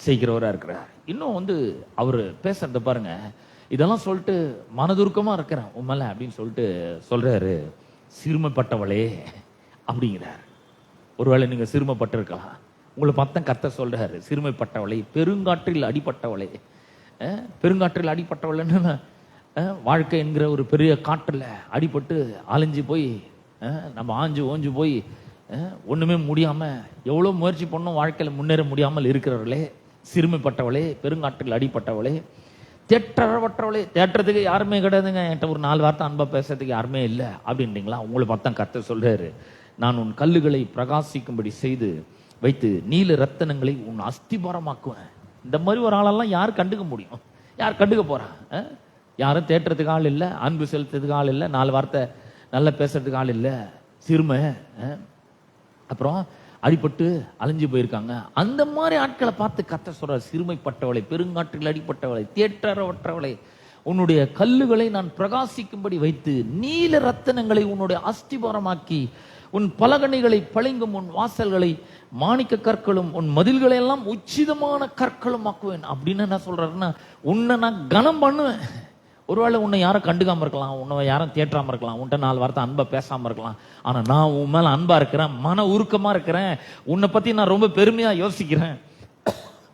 செய்கிறவரா இருக்கிறார். இன்னும் அவரு பேசுறத பாருங்க. இதெல்லாம் சொல்லிட்டு மனதுருக்கமா இருக்கிறேன் உன் மேல அப்படின்னு சொல்லிட்டு சொல்றாரு, சிறுமைப்பட்டவளே அப்படிங்கிறார். ஒருவேளை நீங்க சிறுமைப்பட்டிருக்கலாம். உங்களை பார்த்தா கர்த்தர் சொல்றாரு, சிறுமைப்பட்டவளை, பெருங்காற்றில் அடிப்பட்டவளே. பெருங்காற்றில் அடிப்பட்டவள்னு வாழ்க்கை என்கிற ஒரு பெரிய காற்றுல அடிபட்டு அலைஞ்சு போய் நம்ம ஆஞ்சு ஓஞ்சு போய் ஒண்ணுமே முடியாம எவ்வளவு முயற்சி பண்ணோம் வாழ்க்கையில முன்னேற முடியாமல் இருக்கிறவர்களே, சிறுமைப்பட்டவளே, பெருங்காற்றில் அடிப்பட்டவளே, தேற்றவற்றவளே. தேற்றத்துக்கு யாருமே கிடையாதுங்க. என்கிட்ட ஒரு 4 வார்த்தை அன்பா பேசுறதுக்கு யாருமே இல்லை அப்படின்றீங்களா? உங்களை பார்த்தா கர்த்தர் சொல்றாரு, நான் உன் கல்லுகளை பிரகாசிக்கும்படி செய்து வைத்து நீல ரத்தனங்களை உன் அஸ்திபாரமாக்குவேன். இந்த மாதிரி ஒரு ஆளெல்லாம் யார் கண்டுக்க முடியும்? யார் கண்டுக்க போறான்? யாரும் தேற்றத்துக்கு ஆள் இல்லை, அன்பு செலுத்துறதுக்கு ஆள் இல்லை, 4 வார்த்தை நல்லா பேசுறதுக்கு ஆள் இல்லை, சிறுமை, அப்புறம் அடிபட்டு அலைஞ்சு போயிருக்காங்க. அந்த மாதிரி ஆட்களை பார்த்து கர்த்தர் சொல்றார், சிறுமைப்பட்டவளை, பெருங்காற்றில் அடிப்பட்டவளை, தேற்றவற்றவளை, உன்னுடைய கல்லுகளை நான் பிரகாசிக்கும்படி வைத்து நீல ரத்தினங்களை உன்னுடைய அஸ்திபாரமாக்கி உன் பலகணிகளை பளிங்கும், உன் வாசல்களை மாணிக்க கற்களும், உன் மதில்களை எல்லாம் உச்சிதமான கற்களும் ஆக்குவேன். அப்படின்னு என்ன சொல்றாருன்னா, உன்னை நான் கனம் பண்ணுவேன். ஒருவேளை உன்னை யாரும் கண்டுக்காம இருக்கலாம், உன்னை யாரும் தேற்றாம இருக்கலாம், உன்ட்ட 4 வார்த்தை அன்பை பேசாம இருக்கலாம். ஆனா நான் உன் மேல அன்பா இருக்கிறேன், மன உருக்கமா இருக்கிறேன், உன்னை பத்தி நான் ரொம்ப பெருமையா யோசிக்கிறேன்,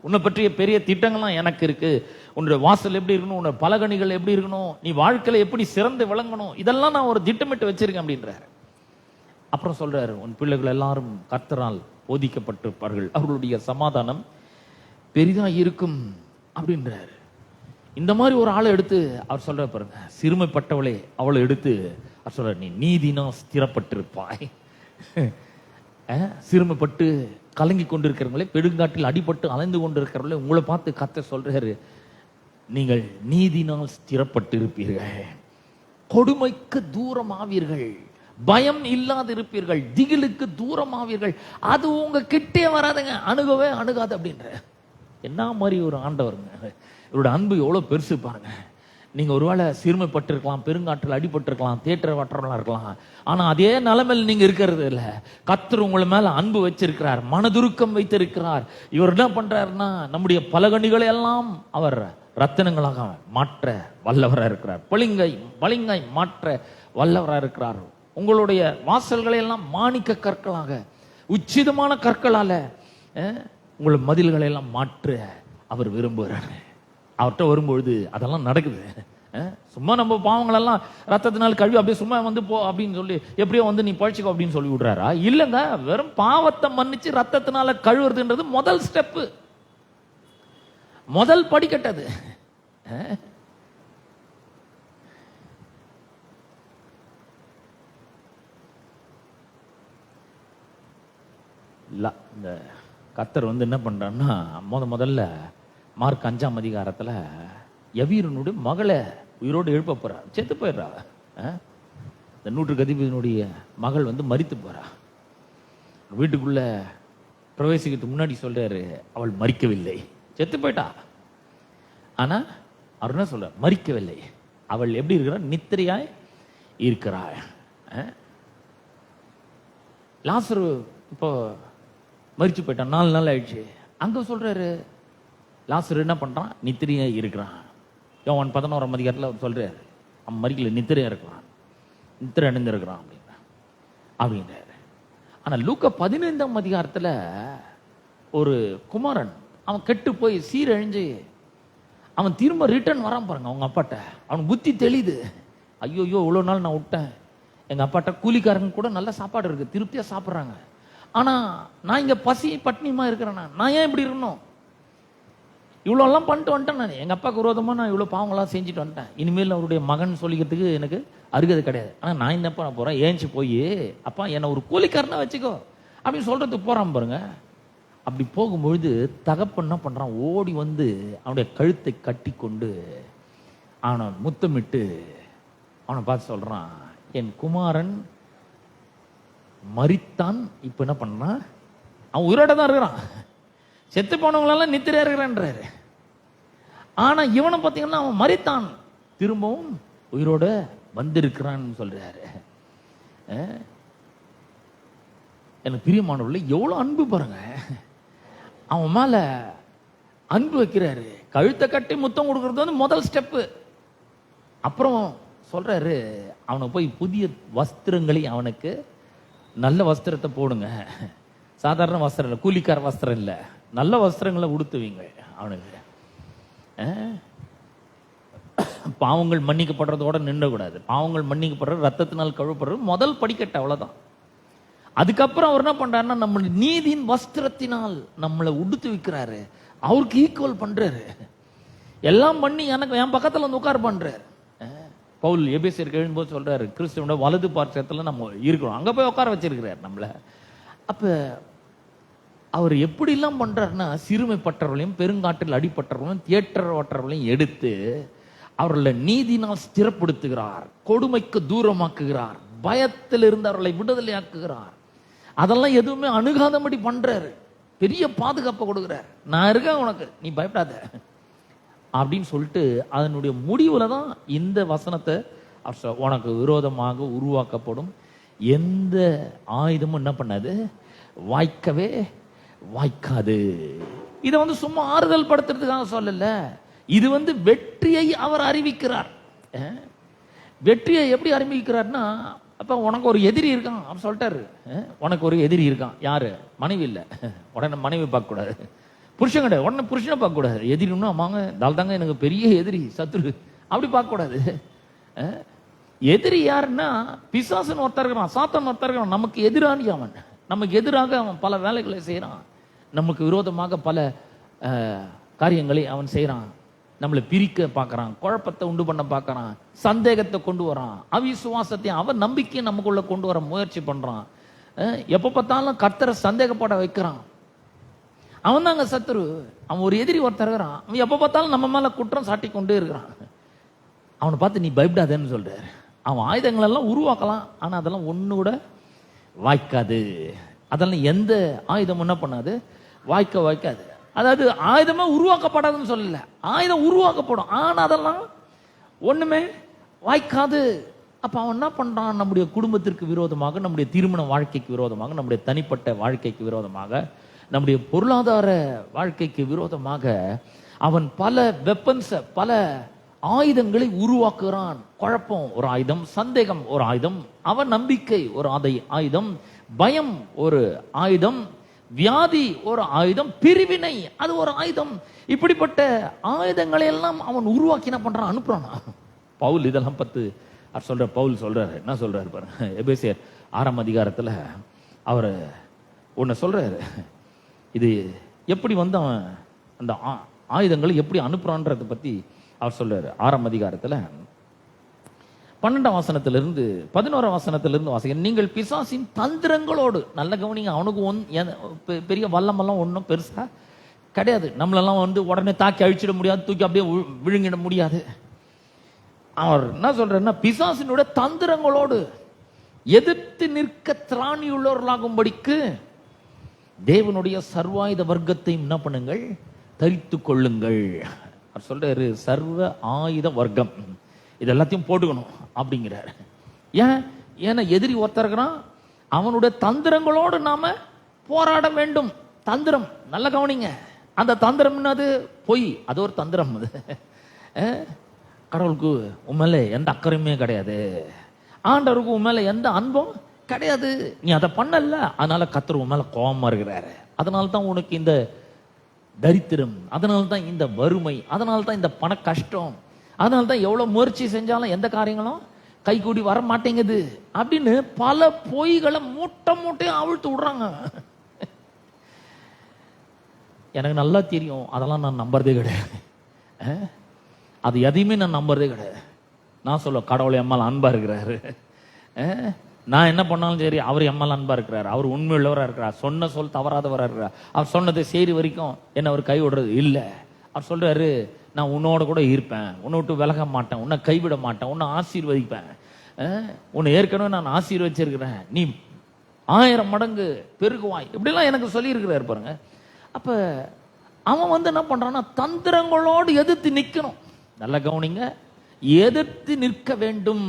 உன்னை பற்றிய பெரிய திட்டங்கள்லாம் எனக்கு இருக்கு, உன்னுடைய வாசல் எப்படி இருக்கணும், உன்னோட பலகணிகள் எப்படி இருக்கணும், நீ வாழ்க்கையில எப்படி சிறந்து விளங்கணும், இதெல்லாம் நான் ஒரு திட்டமிட்டு வச்சிருக்கேன் அப்படின்றாரு. அப்புறம் சொல்றாரு, உன் பிள்ளைகள் எல்லாரும் கர்த்தரால் போதிக்கப்பட்டிருப்பார்கள், அவர்களுடைய சமாதானம் பெரிதா இருக்கும் அப்படின்றாரு. இந்த மாதிரி ஒரு ஆளை எடுத்து அவர் சொல்ற பாருங்க, சிறுமைப்பட்டவளே அவளை எடுத்து அவர் சொல்ற, நீ நீதினால் ஸ்திரப்பட்டிருப்பாய். சிறுமைப்பட்டு கலங்கி கொண்டிருக்கிறவங்களே, பெருங்காட்டில் அடிபட்டு அலைந்து கொண்டிருக்கிறவங்களே உங்களை பார்த்து கர்த்தர் சொல்றாரு, நீங்கள் நீதினால் ஸ்திரப்பட்டிருப்பீர்கள், கொடுமைக்கு தூரமாவீர்கள், பயம் இல்லாதிருப்பீர்கள், திகிலுக்கு தூரமாவீர்கள், அது உங்க கிட்டே வராதுங்க, அணுகவே அணுகாது அப்படின்ற. என்ன மாதிரி ஒரு ஆண்டவருங்க, இவரோட அன்பு எவ்வளவு பெருசு பாருங்க. நீங்க ஒருவேளை சிறுமைப்பட்டிருக்கலாம், பெருங்காற்றில் அடிபட்டிருக்கலாம், தேற்ற வற்றலாம் இருக்கலாம், ஆனா அதே நிலைமையில் நீங்க இருக்கிறது இல்ல. கர்த்தர் உங்களை மேல அன்பு வச்சிருக்கிறார், மனதுருக்கம் வைத்திருக்கிறார். இவர் என்ன பண்றாருன்னா, நம்முடைய பலகணிகளை எல்லாம் அவர் ரத்தினங்களாக மாற்ற வல்லவராக இருக்கிறார், பளிங்காய் மாற்ற வல்லவராக இருக்கிறார். உங்களுடைய வாசல்களை எல்லாம் மாணிக்க கற்களாக, உச்சிதமான கற்களால உங்களை மதில்களை எல்லாம் மாற்ற அவர் விரும்புகிறார். அவர்கிட்ட வரும்பொழுது அதெல்லாம் நடக்குது. சும்மா நம்ம பாவங்களெல்லாம் ரத்தத்தினால் கழுவி அப்படியே சும்மா வந்து போ அப்படின்னு சொல்லி, எப்படியோ வந்து நீ பழிச்சுக்கோ அப்படின்னு சொல்லி விடுறாரா? இல்லைங்க, வெறும் பாவத்தை மன்னிச்சு ரத்தத்தினால கழுவுறதுன்றது முதல் ஸ்டெப்பு, முதல் படிக்கட்டது. இந்த கர்த்தர் வந்து என்ன பண்றான்னா, முதல்ல மார்க் 5ஆம் அதிகாரத்துல யவீரனுடைய மகளை உயிரோடு எழுப்ப போறா, செத்து போயிடுறா. இந்த 100 அதிபதியினுடைய மகள் வந்து மரித்து போறா. வீட்டுக்குள்ள பிரவேசிக்கிறதுக்கு முன்னாடி சொல்றாரு, அவள் மரிக்கவில்லை, செத்து போயிட்டா. ஆனா அவர் என்ன சொல்ற, மரிக்கவில்லை, அவள் எப்படி இருக்கிறா, நித்திரையாய் இருக்கிறாள். லாசரு இப்போ மரிச்சு போயிட்டான், 4 நாள் ஆயிடுச்சு. அங்க சொல்றாரு, லாசரு என்ன பண்றான், நித்திரையா இருக்கிறான். யோவான் 11ஆம் அதிகாரத்தில் சொல்றாரு, அவன் மரிக்கல, நித்திரையா இருக்கிறான், நித்திரை அடைந்திருக்கிறான் அப்படின்றாரு. ஆனா லூக்கா 15ஆம் அதிகாரத்துல ஒரு குமாரன், அவன் கெட்டு போய் சீரழிஞ்சு அவன் திரும்ப ரிட்டர்ன் வரான் பாருங்க அவங்க அப்பாட்ட. அவன் புத்தி தெளிது, ஐயோ இவ்வளவு நாள் நான் விட்டேன், எங்க அப்பாட்ட கூலிக்காரங்க கூட நல்ல சாப்பாடு இருக்கு, திருப்தியா சாப்பிட்றாங்க, ஆனா நான் இங்க பசி பட்னியமா இருக்கிறேன், நான் ஏன் இப்படி இருக்கணும், இவ்வளோ எல்லாம் பண்ணிட்டு வந்துட்டேன், நான் எங்க அப்பாவுக்கு விரோதமா நான் இவ்வளவு பாவங்களாம் செஞ்சுட்டு வந்துட்டேன், இனிமேல் அவருடைய மகன் சொல்லிக்கிறதுக்கு எனக்கு அருகதை கிடையாது. ஆனா நான் என்ன பண்ண போறேன், ஏஞ்சி போய் அப்பா என்னை ஒரு கூலிக்காரனா வச்சுக்கோ அப்படின்னு சொல்றதுக்கு போறான் பாருங்க. அப்படி போகும்பொழுது தகப்பன் என்ன பண்றான், ஓடி வந்து அவனுடைய கழுத்தை கட்டி கொண்டு அவனை முத்தமிட்டு அவனை பார்த்து சொல்றான், என் குமாரன் மரித்தான், இப்ப என்ன பண்ணா, அவன் உயிரோட தான் இருக்கிறான், செத்து போனவங்களெல்லாம் நித்திரையா இருக்கிறான்றாரு. ஆனா இவனை பார்த்தீங்கன்னா அவன் மரித்தான், திரும்பவும் உயிரோட வந்திருக்கிறான்னு சொல்றாரு. எனக்கு பிரியமானவர்களே, எவ்வளவு அன்பு பாருங்க, அவன் மேல அன்பு வைக்கிறாரு. கழுத்தை கட்டி முத்தம் கொடுக்கறது வந்து முதல் ஸ்டெப்பு. அப்புறம் சொல்றாரு, அவனை போய் புதிய வஸ்திரங்களை, அவனுக்கு நல்ல வஸ்திரத்தை போடுங்க, சாதாரண வஸ்திரம் இல்லை, கூலிக்கார வஸ்திரம் இல்லை, நல்ல வஸ்திரங்களை உடுத்துவீங்க அவனுக்கு. பாவங்கள் மன்னிக்கப்படுறதோட நின்றக்கூடாது, பாவங்கள் மன்னிக்கப்படுறது ரத்தத்தினால் கழுவப்படுறது முதல் படிக்கட்டு, அவ்வளவுதான். அதுக்கப்புறம் அவர் என்ன பண்றாருன்னா, நம்ம நீதியின் வஸ்திரத்தினால் நம்மளை உடுத்து வைக்கிறாரு, அவருக்கு ஈக்குவல் பண்றாரு, எல்லாம் பண்ணி எனக்கு என் பக்கத்துல வந்து உட்கார் பண்றாரு. பவுல் எபேசியருக்கு எழுதும்போது சொல்றாரு, கிறிஸ்துவோட வலது பார்க்கத்துல நம்ம இருக்கிறோம், அங்க போய் உட்கார வச்சிருக்கிறார் நம்மள. அப்ப அவர் எப்படி எல்லாம் பண்றாருன்னா, சிறுமைப்பட்டவர்களையும் பெருங்காற்றில் அடிப்பட்டவர்களையும் தேற்றவற்றவர்களையும் எடுத்து அவர்களை நீதினால் ஸ்திரப்படுத்துகிறார், கொடுமைக்கு தூரமாக்குகிறார், பயத்தில் இருந்து அவர்களை விடுதலையாக்குகிறார். அதெல்லாம் எதுவுமே அணுகாதபடி பண்றாரு, பெரிய பாதுகாப்பை கொடுக்கிறார். நான் இருக்கேன் உனக்கு, நீ பயப்படாத, அப்படின்னு சொல்லிட்டு அதனுடைய முடிவுல தான் இந்த வசனத்தை உனக்கு விரோதமாக உருவாக்கப்படும் எந்த ஆயுதமும் என்ன பண்ணாது, வாய்க்கவே வாய்க்காது. இதை சும்மா ஆறுதல் படுத்துறதுக்காக சொல்லல. இது வெற்றியை அவர் அறிவிக்கிறார். வெற்றியை எப்படி அறிவிக்கிறார்னா, அப்ப உனக்கு ஒரு எதிரி இருக்கான் அவர் சொல்லிட்டாரு. உனக்கு ஒரு எதிரி இருக்கான். யாரு? மனைவி இல்ல, உடனே மனைவி பார்க்க கூடாது. புருஷன் கிடையாது, உடனே புருஷனை பார்க்க கூடாது. எதிரின்னு அம்மாங்க தாங்க எனக்கு பெரிய எதிரி சத்துரு அப்படி பார்க்க கூடாது. எதிரி யாருன்னா பிசாசுன்னு ஒருத்தர் இருக்கிறான், சாத்தான் ஒருத்தர் இருக்கிறான். நமக்கு எதிரானி அவன், நமக்கு எதிராக அவன் பல வேலைகளை செய்யறான். நமக்கு விரோதமாக பல காரியங்களை அவன் செய்யறான். நம்மளை பிரிக்க பார்க்கறான், குழப்பத்தை உண்டு பண்ண பார்க்கறான், சந்தேகத்தை கொண்டு வரான், அவிசுவாசத்தை அவன் நம்பிக்கையை நமக்குள்ள கொண்டு வர முயற்சி பண்றான். எப்ப பார்த்தாலும் கர்த்தரை சந்தேகப்பட வைக்கிறான். அவன் தாங்க சத்துரு. அவன் ஒரு எதிரி ஒருத்தர் இருக்கிறான். அவன் எப்ப பார்த்தாலும் நம்ம மேல குற்றம் சாட்டி கொண்டே இருக்கிறான். அவனை பார்த்து நீ பயப்படாதேன்னு சொல்றாரு. அவன் ஆயுதங்கள் எல்லாம் உருவாக்கலாம், ஆனா அதெல்லாம் ஒண்ணு கூட வாய்க்காது. அதெல்லாம் எந்த ஆயுதம் என்ன பண்ணாது, வாய்க்காது. அதாவது ஆயுதமே உருவாக்கப்படாதுன்னு சொல்லல, ஆயுதம் உருவாக்கப்படும், ஆனா அதெல்லாம் ஒண்ணுமே வாய்க்காது. அப்ப அவன் என்ன பண்றான், நம்முடைய குடும்பத்திற்கு விரோதமாக, நம்முடைய திருமண வாழ்க்கைக்கு விரோதமாக, நம்முடைய தனிப்பட்ட வாழ்க்கைக்கு விரோதமாக, நம்முடைய பொருளாதார வாழ்க்கைக்கு விரோதமாக அவன் பல வெப்பன்ஸ், பல ஆயுதங்களை உருவாக்குகிறான். குழப்பம் ஒரு ஆயுதம், சந்தேகம் ஒரு ஆயுதம், அவநம்பிக்கை ஒரு ஆயுதம், பயம் ஒரு ஆயுதம், வியாதி ஒரு ஆயுதம், பிரிவினை அது ஒரு ஆயுதம். இப்படிப்பட்ட ஆயுதங்களை எல்லாம் அவன் உருவாக்கி என்ன பண்றான், அனுப்புறான். பவுல் இதெல்லாம் பவுல் சொல்றாரு, என்ன சொல்றாரு பாருங்க. எபேசியர் 6ஆம் அதிகாரத்துல அவர் ஒன்னு சொல்றாரு. இது எப்படி அவன் அந்த ஆயுதங்களை எப்படி அனுப்புறான்றதை பத்தி அவர் சொல்றாரு. 6ஆம் அதிகாரத்துல 12ஆம் வசனத்திலிருந்து 11ஆம் வசனத்திலிருந்து வாசிக்க. நீங்கள் பிசாசின் தந்திரங்களோடு, நல்ல கவனிங்க, அவனுக்கு பெரிய வல்லமெல்லாம் ஒன்றும் பெருசா கிடையாது. நம்மளெல்லாம் உடனே தாக்கி அழிச்சிட முடியாது, தூக்கி அப்படியே விழுங்கிட முடியாது. அவர் என்ன சொல்றாருன்னா, பிசாசினுடைய தந்திரங்களோடு எதிர்த்து நிற்க திராணியுள்ளவர்களாகும்படிக்கு தேவனுடைய சர்வாயுத வர்க்கத்தை என்ன பண்ணுங்கள், தரித்து கொள்ளுங்கள். அவர் சொல்றாரு சர்வ ஆயுத வர்க்கம் இது எல்லாத்தையும் போட்டுக்கணும் அப்படிங்கிறாரு. ஏன்னா எதிரி ஒருத்தருக்கிறான், அவனுடைய தந்திரங்களோடு நாம போராட வேண்டும். தந்திரம் நல்ல கவனிங்க, அந்த தந்திரம் அது பொய், அது ஒரு தந்திரம். அது கடவுளுக்கு உண்மையில எந்த அக்கறையுமே கிடையாது, ஆண்டவருக்கு உண்மையில எந்த அன்பும் கிடையாது. நீ அதை பண்ணல, அதனால கர்த்தர் உன் மேல கோபமா இருக்கிறாரு. அதனால தான் உனக்கு இந்த தரித்திரம், அதனால தான் இந்த வறுமை, அதனால தான் இந்த பண கஷ்டம், அதனால தான் எவ்வளவு முயற்சி செஞ்சாலும் எந்த காரியங்களும் கைகூடி வர மாட்டேங்குது அப்படின்னு பல பொய்களை மூட்டையும் அவிழ்த்து விடுறாங்க. எனக்கு நல்லா தெரியும், அதெல்லாம் நான் நம்புறதே கிடையாது. அது எதையுமே நான் நம்புறதே கிடையாது. நான் சொல்ல கடவுளை எம்மால் அன்பா இருக்கிறாரு, நான் என்ன பண்ணாலும் சரி அவர் எம்மால் அன்பா இருக்கிறார், அவர் உண்மையுள்ளவராக இருக்கிறார், சொன்ன சொல் தவறாதவராக இருக்கிறார், அவர் சொன்னதை செய்தி வரைக்கும் என்ன அவர் கை விடுறது இல்லை. அவர் சொல்றாரு நான் உன்னோட கூட இருப்பேன், உன்னை விட்டு விலக மாட்டேன், உன்னை கைவிட மாட்டேன், உன்னை ஆசீர்வதிப்பேன், உன்னை ஏற்கனவே நான் ஆசீர்வதிச்சிருக்கிறேன், நீ 1000 மடங்கு பெருகுவாய், இப்படிலாம் எனக்கு சொல்லி இருக்கிறார் பாருங்க. அப்ப அவன் என்ன பண்றான்னா தந்திரங்களோடு எதிர்த்து நிக்கணும். நல்ல கவனிங்க, எதிர்த்து நிற்க வேண்டும்.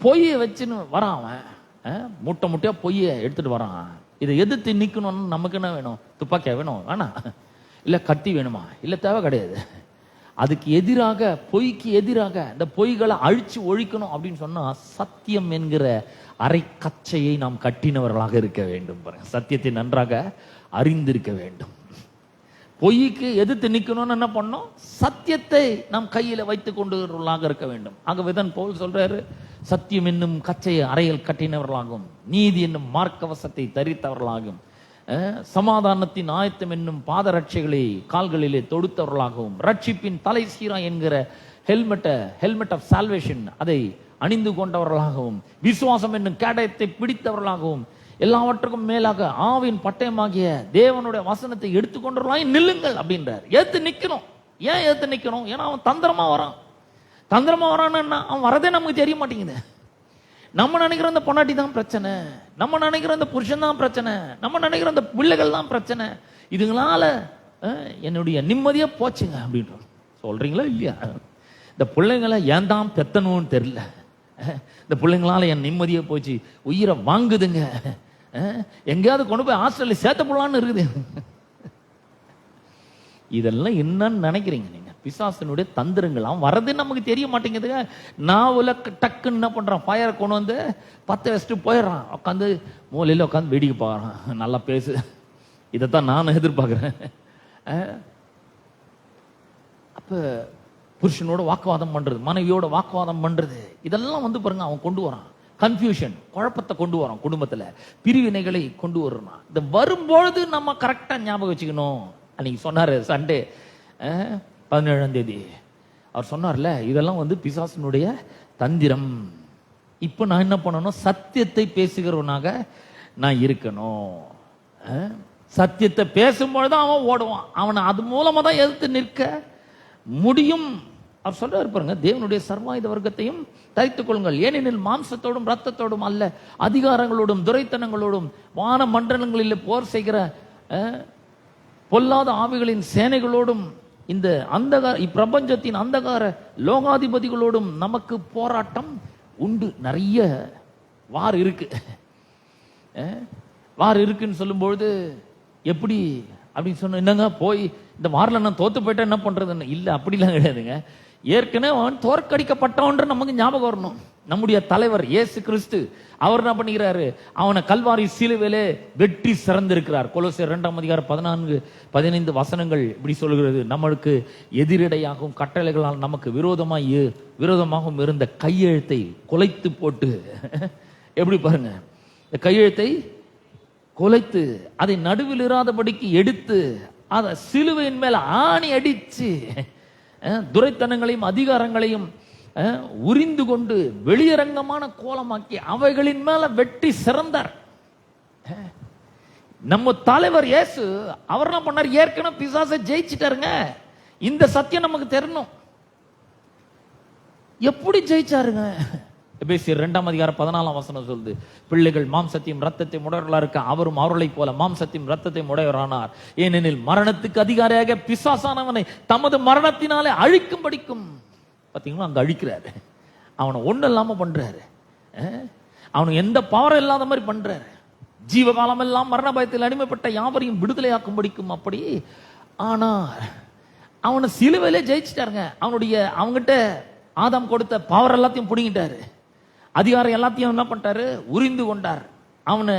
பொய்யை வச்சுன்னு வரான் அவன், மூட்டையா பொய்யை எடுத்துட்டு வரான். இதை எதிர்த்து நிக்கணும்னு நமக்கு என்ன வேணும், துப்பாக்கியா வேணும், வேணா, இல்ல கத்தி வேணுமா, இல்ல தேவை கிடையாது. அதுக்கு எதிராக, பொய்க்கு எதிராக இந்த பொய்களை அழிச்சு ஒழிக்கணும் அப்படின்னு சொன்னா சத்தியம் என்கிற அரை கச்சையை நாம் கட்டினவர்களாக இருக்க வேண்டும். பாருங்க, சத்தியத்தை நன்றாக அறிந்திருக்க வேண்டும். பொய்க்கு எதிர்த்து நிக்கணும்னு என்ன பண்ணோம், சத்தியத்தை நாம் கையில வைத்துக் கொண்டுள்ளவர்களாக இருக்க வேண்டும். ஆகவேதான் பவுல் சொல்றாரு, சத்தியம் என்னும் கச்சையை அறையில் கட்டினவர்களாகும், நீதி என்னும் மார்க்கவசத்தை தரித்தவர்களாகும், சமாதானத்தின் ஆயத்தம் என்னும் பாதரட்சைகளை கால்களிலே தொடுத்தவர்களாகவும், ரட்சிப்பின் தலை சீரா என்கிற ஹெல்மெட் ஆஃப் சால்வேஷன் அதை அணிந்து கொண்டவர்களாகவும், விசுவாசம் என்னும் கேடயத்தை பிடித்தவர்களாகவும், எல்லாவற்றுக்கும் மேலாக ஆவின் பட்டயமாகிய தேவனுடைய வசனத்தை எடுத்துக்கொண்டவர்களாய் நில்லுங்கள் அப்படின்றார். ஏத்து நிக்கணும். ஏன் ஏத்து நிக்கணும்? ஏன்னா அவன் தந்திரமா வரான். தந்திரமா வரான்னு அவன் வரதே நமக்கு தெரிய மாட்டேங்குது. நம்ம நினைக்கிற அந்த பொண்டாட்டி தான் பிரச்சனை, நம்ம நினைக்கிற அந்த புருஷன் தான் பிரச்சனை, நம்ம நினைக்கிற அந்த பிள்ளைகள் தான் பிரச்சனை. இதுங்களால என்னுடைய நிம்மதியே போச்சுங்க அப்படின்ற சொல்றீங்களா இல்லையா? இந்த பிள்ளைங்களை ஏன் தான் பெத்தணும்னு தெரியல. இந்த பிள்ளைங்களால என் நிம்மதியே போச்சு, உயிரை வாங்குதுங்க. எங்கேயாவது கொண்டு போய் ஹாஸ்டல்ல சேர்த்த போடலான்னு இருக்குது. இதெல்லாம் என்னன்னு நினைக்கிறீங்க நீங்க? பிசாசனுடைய தந்திரங்கள். அவன் வரது நமக்கு தெரிய மாட்டேங்குதுங்க. நான் டக்குன்னு என்ன பண்றான், ஃபயரை கொண்டு வந்து 10 வச்சுட்டு போயிடுறான். உட்காந்து மூலையில உட்காந்து வேடிக்கை பார்க்கறான். நல்லா பேசு. இதைத்தான் நான் எதிர்பார்க்கிறேன். அப்ப புருஷனோட வாக்குவாதம் பண்றது, மனைவியோட வாக்குவாதம் பண்றது, இதெல்லாம் வந்து பாருங்க அவன் கொண்டு வரான். கன்ஃபியூஷன், குழப்பத்தை கொண்டு வரான். குடும்பத்துல பிரிவினைகளை கொண்டு வர்றான். இந்த வரும்பொழுது நம்ம கரெக்டா ஞாபகம் வச்சுக்கணும். அன்னைக்கு சொன்னாரு சண்டே 17ஆம் தேதி அவர் சொன்னார்ல, இதெல்லாம் வந்து பிசாசனுடைய தந்திரம். இப்ப நான் என்ன பண்ணணும், சத்தியத்தை பேசுகிறவனாக நான் இருக்கணும். சத்தியத்தை பேசும்பொழுது அவன் ஓடுவான். அவனை அது மூலமா தான் எதிர்த்து நிற்க முடியும். அவர் சொல்றாரு பாருங்க, தேவனுடைய சர்வாயுத வர்க்கத்தையும் தரித்துக் கொள்ளுங்கள், ஏனெனில் மாம்சத்தோடும் ரத்தத்தோடும் அல்ல, அதிகாரங்களோடும் துரைத்தனங்களோடும் வான மண்டலங்களில் போர் செய்கிற பொல்லாத ஆவிகளின் சேனைகளோடும் இந்த பிரபஞ்சத்தின் அந்தகார லோகாதிபதிகளோடும் நமக்கு போராட்டம் உண்டு. நிறைய வார் இருக்கு. வார் இருக்குன்னு சொல்லும்பொழுது எப்படி அப்படின்னு சொன்ன, என்னங்க போய் இந்த வாரில் நான் தோத்து போயிட்டேன் என்ன பண்றதுன்னு இல்லை, அப்படிலாம் கிடையாதுங்க. ஏற்கனவே அவன் தோற்கடிக்கப்பட்டவன்ற நமக்கு ஞாபகம் வரணும். நம்முடைய தலைவர் இயேசு கிறிஸ்து அவர் என்ன பண்ணுகிறாரு, அவனை கல்வாரி சிலுவையிலே வெற்றி சிறந்திருக்கிறார். கொலோசியர் 2ஆம் அதிகாரம் 14-15 வசனங்கள் இப்படி சொல்கிறது, நம்மளுக்கு எதிரடையாகவும் கட்டளைகளால் நமக்கு விரோதமாகவும் இருந்த கையெழுத்தை குலைத்து போட்டு, எப்படி பாருங்க, இந்த கையெழுத்தை குலைத்து அதை நடுவில் இராதபடிக்கு எடுத்து அதை சிலுவையின் மேல ஆணி அடிச்சு துரைத்தனங்களையும் அதிகாரங்களையும் உரிந்து கொண்டு வெளியரங்கமான கோலமாக்கி அவைகளின் மேல வெற்றி சிறந்தார். நம்ம தலைவர் இயேசு அவர் என்ன பண்ணார், ஏற்கனவே பிசாசை ஜெயிச்சிட்டாருங்க. இந்த சத்தியம் நமக்கு தெரியணும். எப்படி ஜெயிச்சாருங்க? எபேசியர் 2ஆம் அதிகாரம் 14ஆம் வசனம் சொல்லுது, பிள்ளைகள் மாம்சத்தையும் ரத்தத்தையும் உடையவர்களா இருக்க அவரும் அவர்களை போல மாம்சத்தையும் ரத்தத்தையும் உடையவரானார். ஏனெனில் மரணத்துக்கு அதிகாரியாக பிசாசானவனை தமது மரணத்தினாலே அழிக்கும் படிக்கும். பாத்தீங்களா, அங்க அழிக்கிறாரு. அவனை ஒண்ணு இல்லாம பண்றாரு. அவனுக்கு எந்த பவரும் இல்லாத மாதிரி பண்றாரு. ஜீவகாலம் எல்லாம் மரண பயத்தில் அடிமைப்பட்ட யாவரையும் விடுதலையாக்கும் படிக்கும். அப்படி ஆனா அவனை சிலுவையிலே ஜெயிச்சிட்டாருங்க. அவங்ககிட்ட ஆதாம் கொடுத்த பவர் எல்லாத்தையும் பிடிங்கிட்டாரு. அதிகாரம் எல்லாத்தையும் என்ன பண்ணிட்டாரு, உரிந்து கொண்டார். அவனை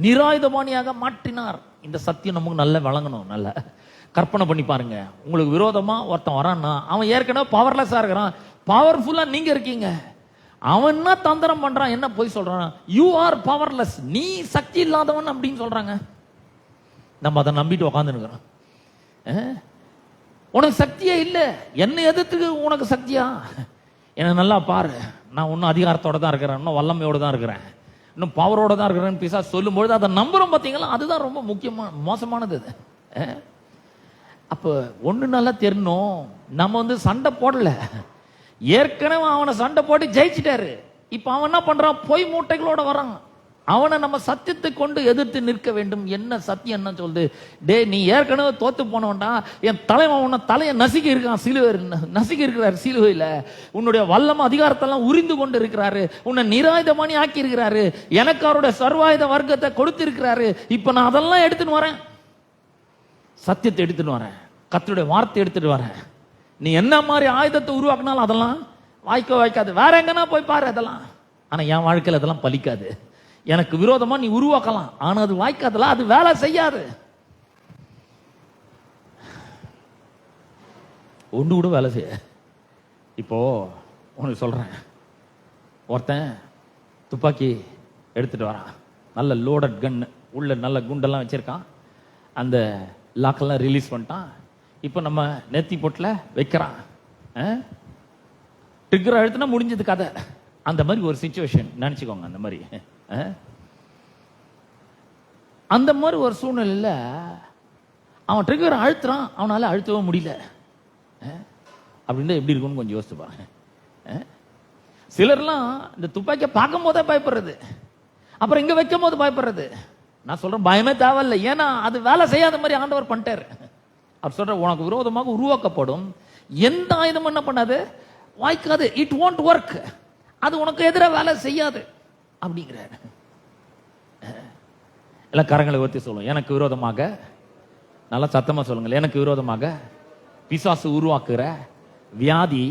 நிராயுதபாணியாக மாற்றினார். இந்த சத்தியம் நமக்கு நல்ல வழங்கணும். நல்ல கற்பனை பண்ணி பாருங்க. உங்களுக்கு விரோதமா ஒருத்தன் வரான்னா அவன் ஏற்கனவே பவர்லெஸ்ஸா இருக்கிறான், பவர்ஃபுல்லா நீங்க இருக்கீங்க. அவன் என்ன தந்திரம் பண்றான், என்ன போய் சொல்றான், யூ ஆர் பவர்லெஸ், நீ சக்தி இல்லாதவன் அப்படின்னு சொல்றாங்க. நம்ம அதை நம்பிட்டு உக்காந்து இருக்கிறோம். உனக்கு சக்தியே இல்லை, என்ன எதிர்த்துக்கு உனக்கு சக்தியா? என்ன நல்லா பாரு, நான் இன்னும் அதிகாரத்தோட தான் இருக்கிறேன், இன்னும் வல்லமையோட தான் இருக்கிறேன், இன்னும் பவரோட தான் இருக்கிறேன்னு பிசாசு சொல்லும்பொழுது அதை நம்புறோம். பார்த்தீங்களா, அதுதான் ரொம்ப மோசமானது. அப்ப ஒண்ணு நல்லா தெரியணும், நம்ம சண்டை போடல, ஏற்கனவே அவனை சண்டை போட்டு ஜெயிச்சிட்டாரு. இப்ப அவன் என்ன பண்றான், பொய் மூட்டைகளோட வரான். அவனை நம்ம சத்தியத்தை கொண்டு எதிர்த்து நிற்க வேண்டும். என்ன சத்தியம் என்ன சொல்லுது, டே நீ ஏற்கனவே தோத்து போனவன்டா, என் தலைவன் உன்னை தலையை நசுக்கி இருக்கான், நசுக்கி இருக்கிறாரு சிலுவையில, உன்னுடைய வல்லம அதிகாரத்தெல்லாம் உரிந்து கொண்டு இருக்கிறாரு, உன்னை நிராயுதமானி ஆக்கி இருக்கிறாரு, எனக்கு அவருடைய சர்வாயுத வர்க்கத்தை கொடுத்திருக்கிறாரு. இப்ப நான் அதெல்லாம் எடுத்துன்னு வரேன், சத்தியத்தை எடுத்துட்டு வரேன், கர்த்தருடைய வார்த்தை எடுத்துட்டு வரேன். நீ என்ன மாதிரி ஆயுதத்தை உருவாக்கினாலும் அதெல்லாம் வாய்க்காது. வேற எங்கன்னா போய் பாரு அதெல்லாம். ஆனா என் வாழ்க்கையில் அதெல்லாம் பலிக்காது. எனக்கு விரோதமா நீ உருவாக்கலாம், ஆனா அது வாய்க்காதல, அது வேலை செய்யாது. ஒன்று கூட வேலை செய்ய. இப்போ உனக்கு சொல்றேன், ஒருத்தன் துப்பாக்கி எடுத்துட்டு வரான், நல்ல லோடட் கன், உள்ள நல்ல குண்டெல்லாம் வச்சிருக்கான், அந்த லாக்கெல்லாம் ரிலீஸ் பண்ணிட்டான். இப்போ நம்ம நெத்தி போட்டில் வைக்கிறான், ட்ரிக்கர் அழுத்தினா முடிஞ்சது கதை. அந்த மாதிரி ஒரு சிச்சுவேஷன் நினைச்சுக்கோங்க. அந்த மாதிரி ஒரு சூழ்நிலையில் அவன் ட்ரிக்கர் அழுத்துறான், அவனால அழுத்தவே முடியல. அப்படின்னா எப்படி இருக்கும்னு கொஞ்சம் யோசிச்சு பாருங்க. சிலர்லாம் இந்த துப்பாக்கியை பார்க்கும் போதே பயப்படுறது, அப்புறம் இங்க வைக்கும் போது பயப்படுறது. நான் சொல்றேன் பயமே தேவையில்லை, ஏன்னா அது வேலை செய்யாத மாதிரி ஆண்டவர் பண்ணிட்டாரு. அவர் சொல்ற, உனக்கு விரோதமாக உருவாக்கப்படும் எந்த ஆயுதம் என்ன பண்ணாது, வாய்க்காது. It won't work. அது உனக்கு எதிராக வேலை செய்யாது அப்படிங்கிறார். எல்லாம் கரங்களை ஒத்தி சொல்லும், எனக்கு விரோதமாக, நல்லா சத்தமா சொல்லுங்கள், எனக்கு விரோதமாக பிசாசு உருவாக்குற வியாதி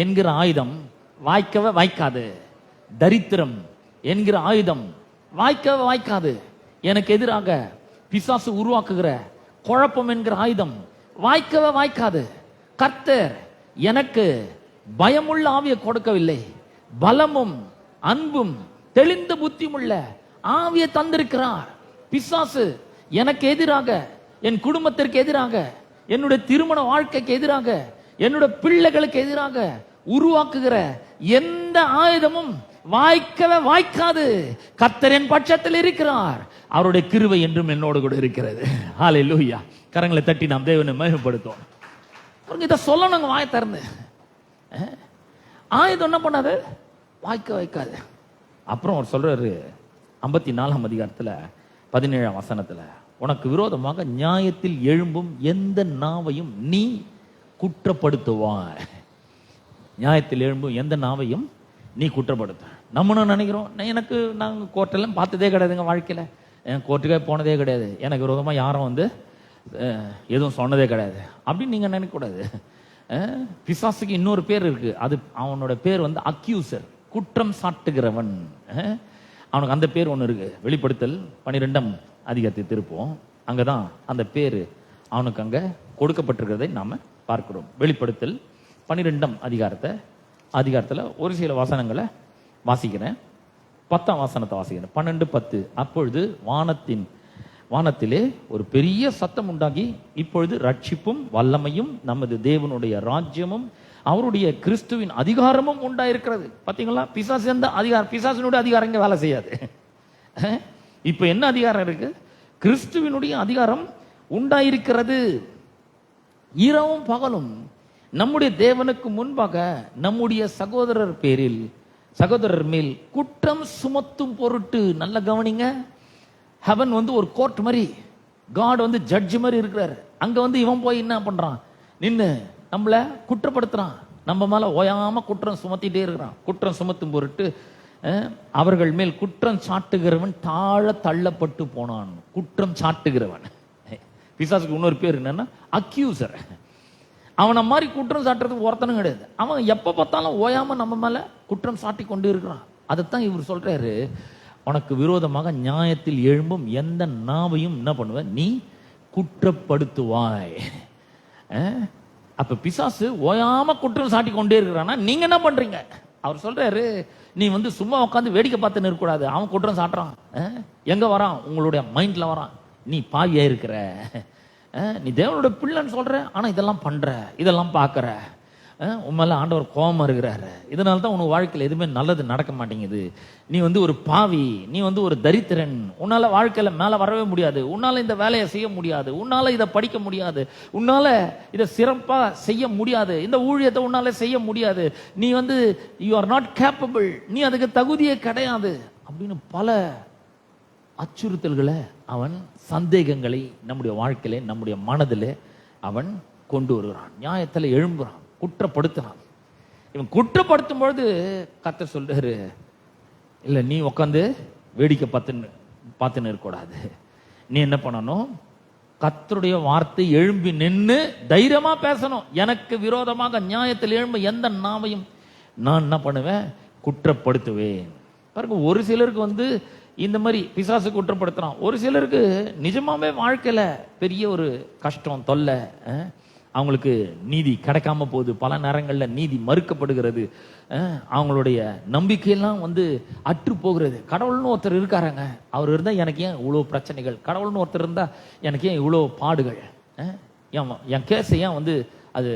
என்கிற ஆயுதம் வாய்க்கவே வாய்க்காது. தரித்திரம் என்கிற ஆயுதம் வாய்க்கவே வாய்க்காது. எனக்கு எதிராக பிசாசு உருவாக்குகிற குழப்பம் என்கிற ஆயுதம் வாய்க்கவே வாய்க்காது. கர்த்தர் எனக்கு பயமுள்ள ஆவியை கொடுக்கவில்லை, பலமும் அன்பும் தெளிந்த புத்தியுமுள்ள ஆவியை தந்திருக்கிறார். பிசாசு எனக்கு எதிராக, என் குடும்பத்திற்கு எதிராக, என்னுடைய திருமண வாழ்க்கைக்கு எதிராக, என்னுடைய பிள்ளைகளுக்கு எதிராக உருவாக்குகிற எந்த ஆயுதமும் வாய்க்கவே வாய்க்காது. கர்த்தர் என் பட்சத்தில் இருக்கிறார், அவருடைய கிருபை என்றும் என்னோடு கூட இருக்கிறது. ஹல்லேலூயா. கரங்களை தட்டி நாம் தேவனை மகிமைப்படுத்துவோம். இதை சொல்லணுங்க வாயை திறந்து. ஆயுதம் என்ன பண்ணாது, வாய்க்க வைக்காது. அப்புறம் அவர் சொல்றாரு 54ஆம் அதிகாரத்துல 17ஆம் வசனத்துல, உனக்கு விரோதமாக நியாயத்தில் எழும்பும் எந்த நாவையும் நீ குற்றப்படுத்துவாய். நியாயத்தில் எழும்பும் எந்த நாவையும் நீ குற்றப்படுத்த. நம்ம நினைக்கிறோம், நாங்கள் கோர்ட்டெல்லாம் பார்த்ததே கிடையாதுங்க வாழ்க்கையில், கோர்ட்டுக்கே போனதே கிடையாது, எனக்கு விரோதமாக யாரும் வந்து எதுவும் சொன்னதே கிடையாது அப்படின்னு நீங்கள் நினைக்கக்கூடாது. பிசாசுக்கு இன்னொரு பேர் இருக்கு, அது அவனோட பேர் வந்து அக்யூசர், குற்றம் சாட்டுகிறவன். அவனுக்கு அந்த பேர் ஒன்று இருக்கு. வெளிப்படுத்தல் 12ஆம் அதிகாரத்தை திருப்போம், அங்கதான் அந்த பேர் அவனுக்கு அங்க கொடுக்கப்பட்டிருக்கிறதை நாம பார்க்கிறோம். வெளிப்படுத்தல் 12ஆம் அதிகாரத்துல ஒரு சில வசனங்களை வாசிக்கிறேன். 10ஆம் வசனத்தை வாசிக்கிறேன். 12:10. அப்பொழுது வானத்திலே ஒரு பெரிய சத்தம் உண்டாகி, இப்பொழுது ரட்சிப்பும் வல்லமையும் நமது தேவனுடைய ராஜ்யமும் அவருடைய கிறிஸ்துவின் அதிகாரமும் உண்டாயிருக்கிறது. பாத்தீங்களா, பிசாசு எந்த அதிகாரம், பிசாசினுடைய அதிகாரம் இங்க வேலை செய்யாது. இப்ப என்ன அதிகாரம் இருக்கு, கிறிஸ்துவினுடைய அதிகாரம் உண்டாயிருக்கிறது. இரவும் பகலும் நம்முடைய தேவனுக்கு முன்பாக நம்முடைய சகோதரர் மேல் குற்றம் சுமத்தும் பொருட்டு. நல்ல கவனிங்க, ஹெவன் வந்து ஒரு கோர்ட் மாதிரி, காட் வந்து ஜட்ஜ் மாதிரி இருக்கிறார். அங்க வந்து இவன் போய் என்ன பண்றான், நின்னு நம்மள குற்றப்படுத்துறான், நம்ம மேல ஓயாம குற்றம் சுமத்திட்டே இருக்கிறான். குற்றம் சுமத்தும் பொருட்டு அவர்கள் மேல் குற்றம் சாட்டுகிறவன் தாழ தள்ளப்பட்டு போனான். குற்றம் சாட்டுகிறவன், பிசாசுக்கு இன்னொரு பேர் என்னன்னா அக்யூசர். அவனை மாதிரி குற்றம் சாட்டுறது ஒருத்தனும் கிடையாது. அவன் எப்ப பார்த்தாலும் ஓயாம நம்ம மேல குற்றம் சாட்டி கொண்டு இருக்கிறான். அதைத்தான் இவர் சொல்றாரு, உனக்கு விரோதமாக நியாயத்தில் எழும்பும் எந்த நாவையும் என்ன பண்ணுவ, நீ குற்றப்படுத்துவாய். அப்ப பிசாசு ஓயாம குற்றம் சாட்டி கொண்டே இருக்கிறான்னா நீங்க என்ன பண்றீங்க? அவர் சொல்றாரு, நீ வந்து சும்மா உட்காந்து வேடிக்கை பார்த்து நிற்கக்கூடாது. அவன் குற்றம் சாட்டுறான், எங்க வரான், உங்களுடைய மைண்ட்ல வரான். நீ பாவியா இருக்கிற, நீ தேவனோட பிள்ளைன்னு சொல்ற, ஆனா இதெல்லாம் பண்ற, இதெல்லாம் பாக்குற, உண்மையில ஆண்டவர் கோபமா இருக்கிறாரு. இதனால தான் உனக்கு வாழ்க்கையில் எதுவுமே நல்லது நடக்க மாட்டேங்குது. நீ வந்து ஒரு பாவி, நீ வந்து ஒரு தரித்திரன், உன்னால வாழ்க்கையில மேல வரவே முடியாது, உன்னால இந்த வேலையை செய்ய முடியாது, உன்னால இதை படிக்க முடியாது, உன்னால இதை சிறப்பா செய்ய முடியாது, இந்த ஊழியத்தை உன்னால செய்ய முடியாது, நீ வந்து யூ ஆர் நாட் கேப்பபிள், நீ அதுக்கு தகுதியே கிடையாது அப்படின்னு பல அச்சுறுத்தல்களை அவன், சந்தேகங்களை நம்முடைய வாழ்க்கையில, நம்முடைய மனதில் அவன் கொண்டு வருகிறான். நியாயத்தில் எழும்புறான், குற்றப்படுத்தினான். இவன் குற்றப்படுத்தும் பொழுது கர்த்தர் சொல்றாரு, இல்ல நீ உட்காந்து வேடிக்கை பார்த்துன்னு இருக்கக்கூடாது. நீ என்ன பண்ணணும், கர்த்தருடைய வார்த்தை எழும்பி நின்று தைரியமா பேசணும். எனக்கு விரோதமாக நியாயத்தில் எழும்ப எந்த நாவையும் நான் என்ன பண்ணுவேன், குற்றப்படுத்துவேன். பாருங்க, ஒரு சிலருக்கு வந்து இந்த மாதிரி பிசாசு குற்றப்படுத்துறான், ஒரு சிலருக்கு நிஜமாவே வாழ்க்கையில பெரிய ஒரு கஷ்டம், தொல்லை, அவங்களுக்கு நீதி கிடைக்காம போகுது, பல நேரங்களில் நீதி மறுக்கப்படுகிறது, அவங்களுடைய நம்பிக்கையெல்லாம் வந்து அற்று போகிறது. கடவுள்னு ஒருத்தர் இருக்காருங்க, அவர் இருந்தா எனக்கு ஏன் இவ்வளோ பிரச்சனைகள், கடவுள்னு ஒருத்தர் இருந்தா எனக்கு ஏன் இவ்வளோ பாடுகள், என் கேஸ் ஏன் வந்து அது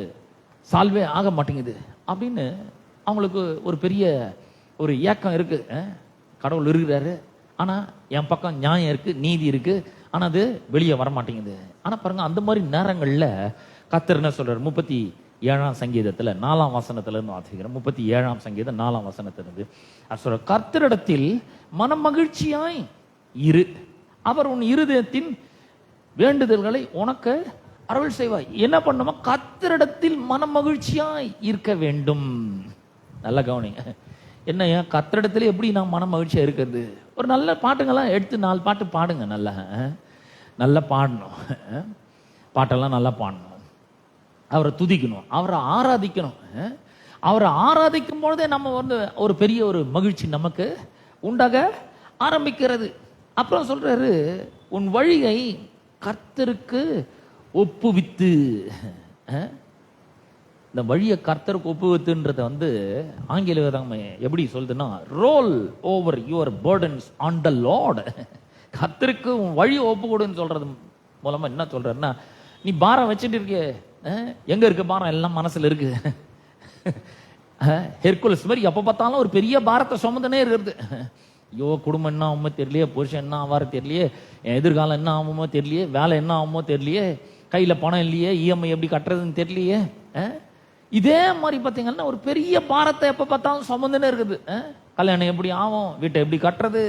சால்வே ஆக மாட்டேங்குது அப்படின்னு அவங்களுக்கு ஒரு பெரிய ஒரு ஏக்கம் இருக்கு. கடவுள் இருக்கிறாரு, ஆனா என் பக்கம் நியாயம் இருக்கு, நீதி இருக்கு, ஆனா அது வெளியே வர மாட்டேங்குது. ஆனா பாருங்க, அந்த மாதிரி நேரங்கள்ல கர்த்தர் என்ன சொல்றாரு, 37ஆம் சங்கீதத்துல 4ஆம் வசனத்துல இருந்து வாசிக்கிறேன். 37ஆம் சங்கீதம் 4ஆம் வசனத்திலிருந்து சொல்ற, கர்த்தரிடத்தில் மன மகிழ்ச்சியாய் இரு, அவர் உன் இருதயத்தின் வேண்டுதல்களை உனக்கு அருள் செய்வாய். என்ன பண்ணுமா? கர்த்தரிடத்தில் மன மகிழ்ச்சியாய் இருக்க வேண்டும். நல்ல கவனிங்க. என்ன கர்த்தரிடத்துல எப்படி நான் மன மகிழ்ச்சியா இருக்கிறது? ஒரு நல்ல பாட்டுங்கெல்லாம் எடுத்து 4 பாட்டு பாடுங்க. நல்லா பாடணும். பாட்டெல்லாம் நல்லா பாடணும். அவரை துதிக்கணும், அவரை ஆராதிக்கணும். அவரை ஆராதிக்கும் பொழுதே நம்ம வந்து ஒரு பெரிய ஒரு மகிழ்ச்சி நமக்கு உண்டாக ஆரம்பிக்கிறது. அப்புறம் சொல்றாரு, உன் வழியை கர்த்தருக்கு ஒப்புவித்து. இந்த வழியை கர்த்தருக்கு ஒப்புவித்துன்றத வந்து ஆங்கில எப்படி சொல்லுதுன்னா, role over your burdens on the Lord. கர்த்தருக்கு உன் வழி ஒப்பு கொடுன்னு சொல்றது மூலமா என்ன சொல்றாருன்னா, நீ பாரம் வச்சுட்டு இருக்க, எங்க இருக்கு பாரம்? எல்லாம் மனசுல இருக்கு. ஹெர்குலஸ் மாதிரி எப்ப பார்த்தாலும் ஒரு பெரிய பாரத்தை சுமந்தனே இருக்கிறது. ஐயோ, குடும்பம் என்ன ஆகுமோ தெரியலையே, புருஷன் என்ன ஆவாரு தெரியலையே, என் எதிர்காலம் என்ன ஆகுமோ தெரியலையே, வேலை என்ன ஆகுமோ தெரியலையே, கையில பணம் இல்லையே, இஎம்ஐ எப்படி கட்டுறதுன்னு தெரியலையே. இதே மாதிரி பார்த்தீங்கன்னா ஒரு பெரிய பாரத்தை எப்ப பார்த்தாலும் சுமந்துனே இருக்குது. கல்யாணம் எப்படி ஆகும், வீட்டை எப்படி கட்டுறது,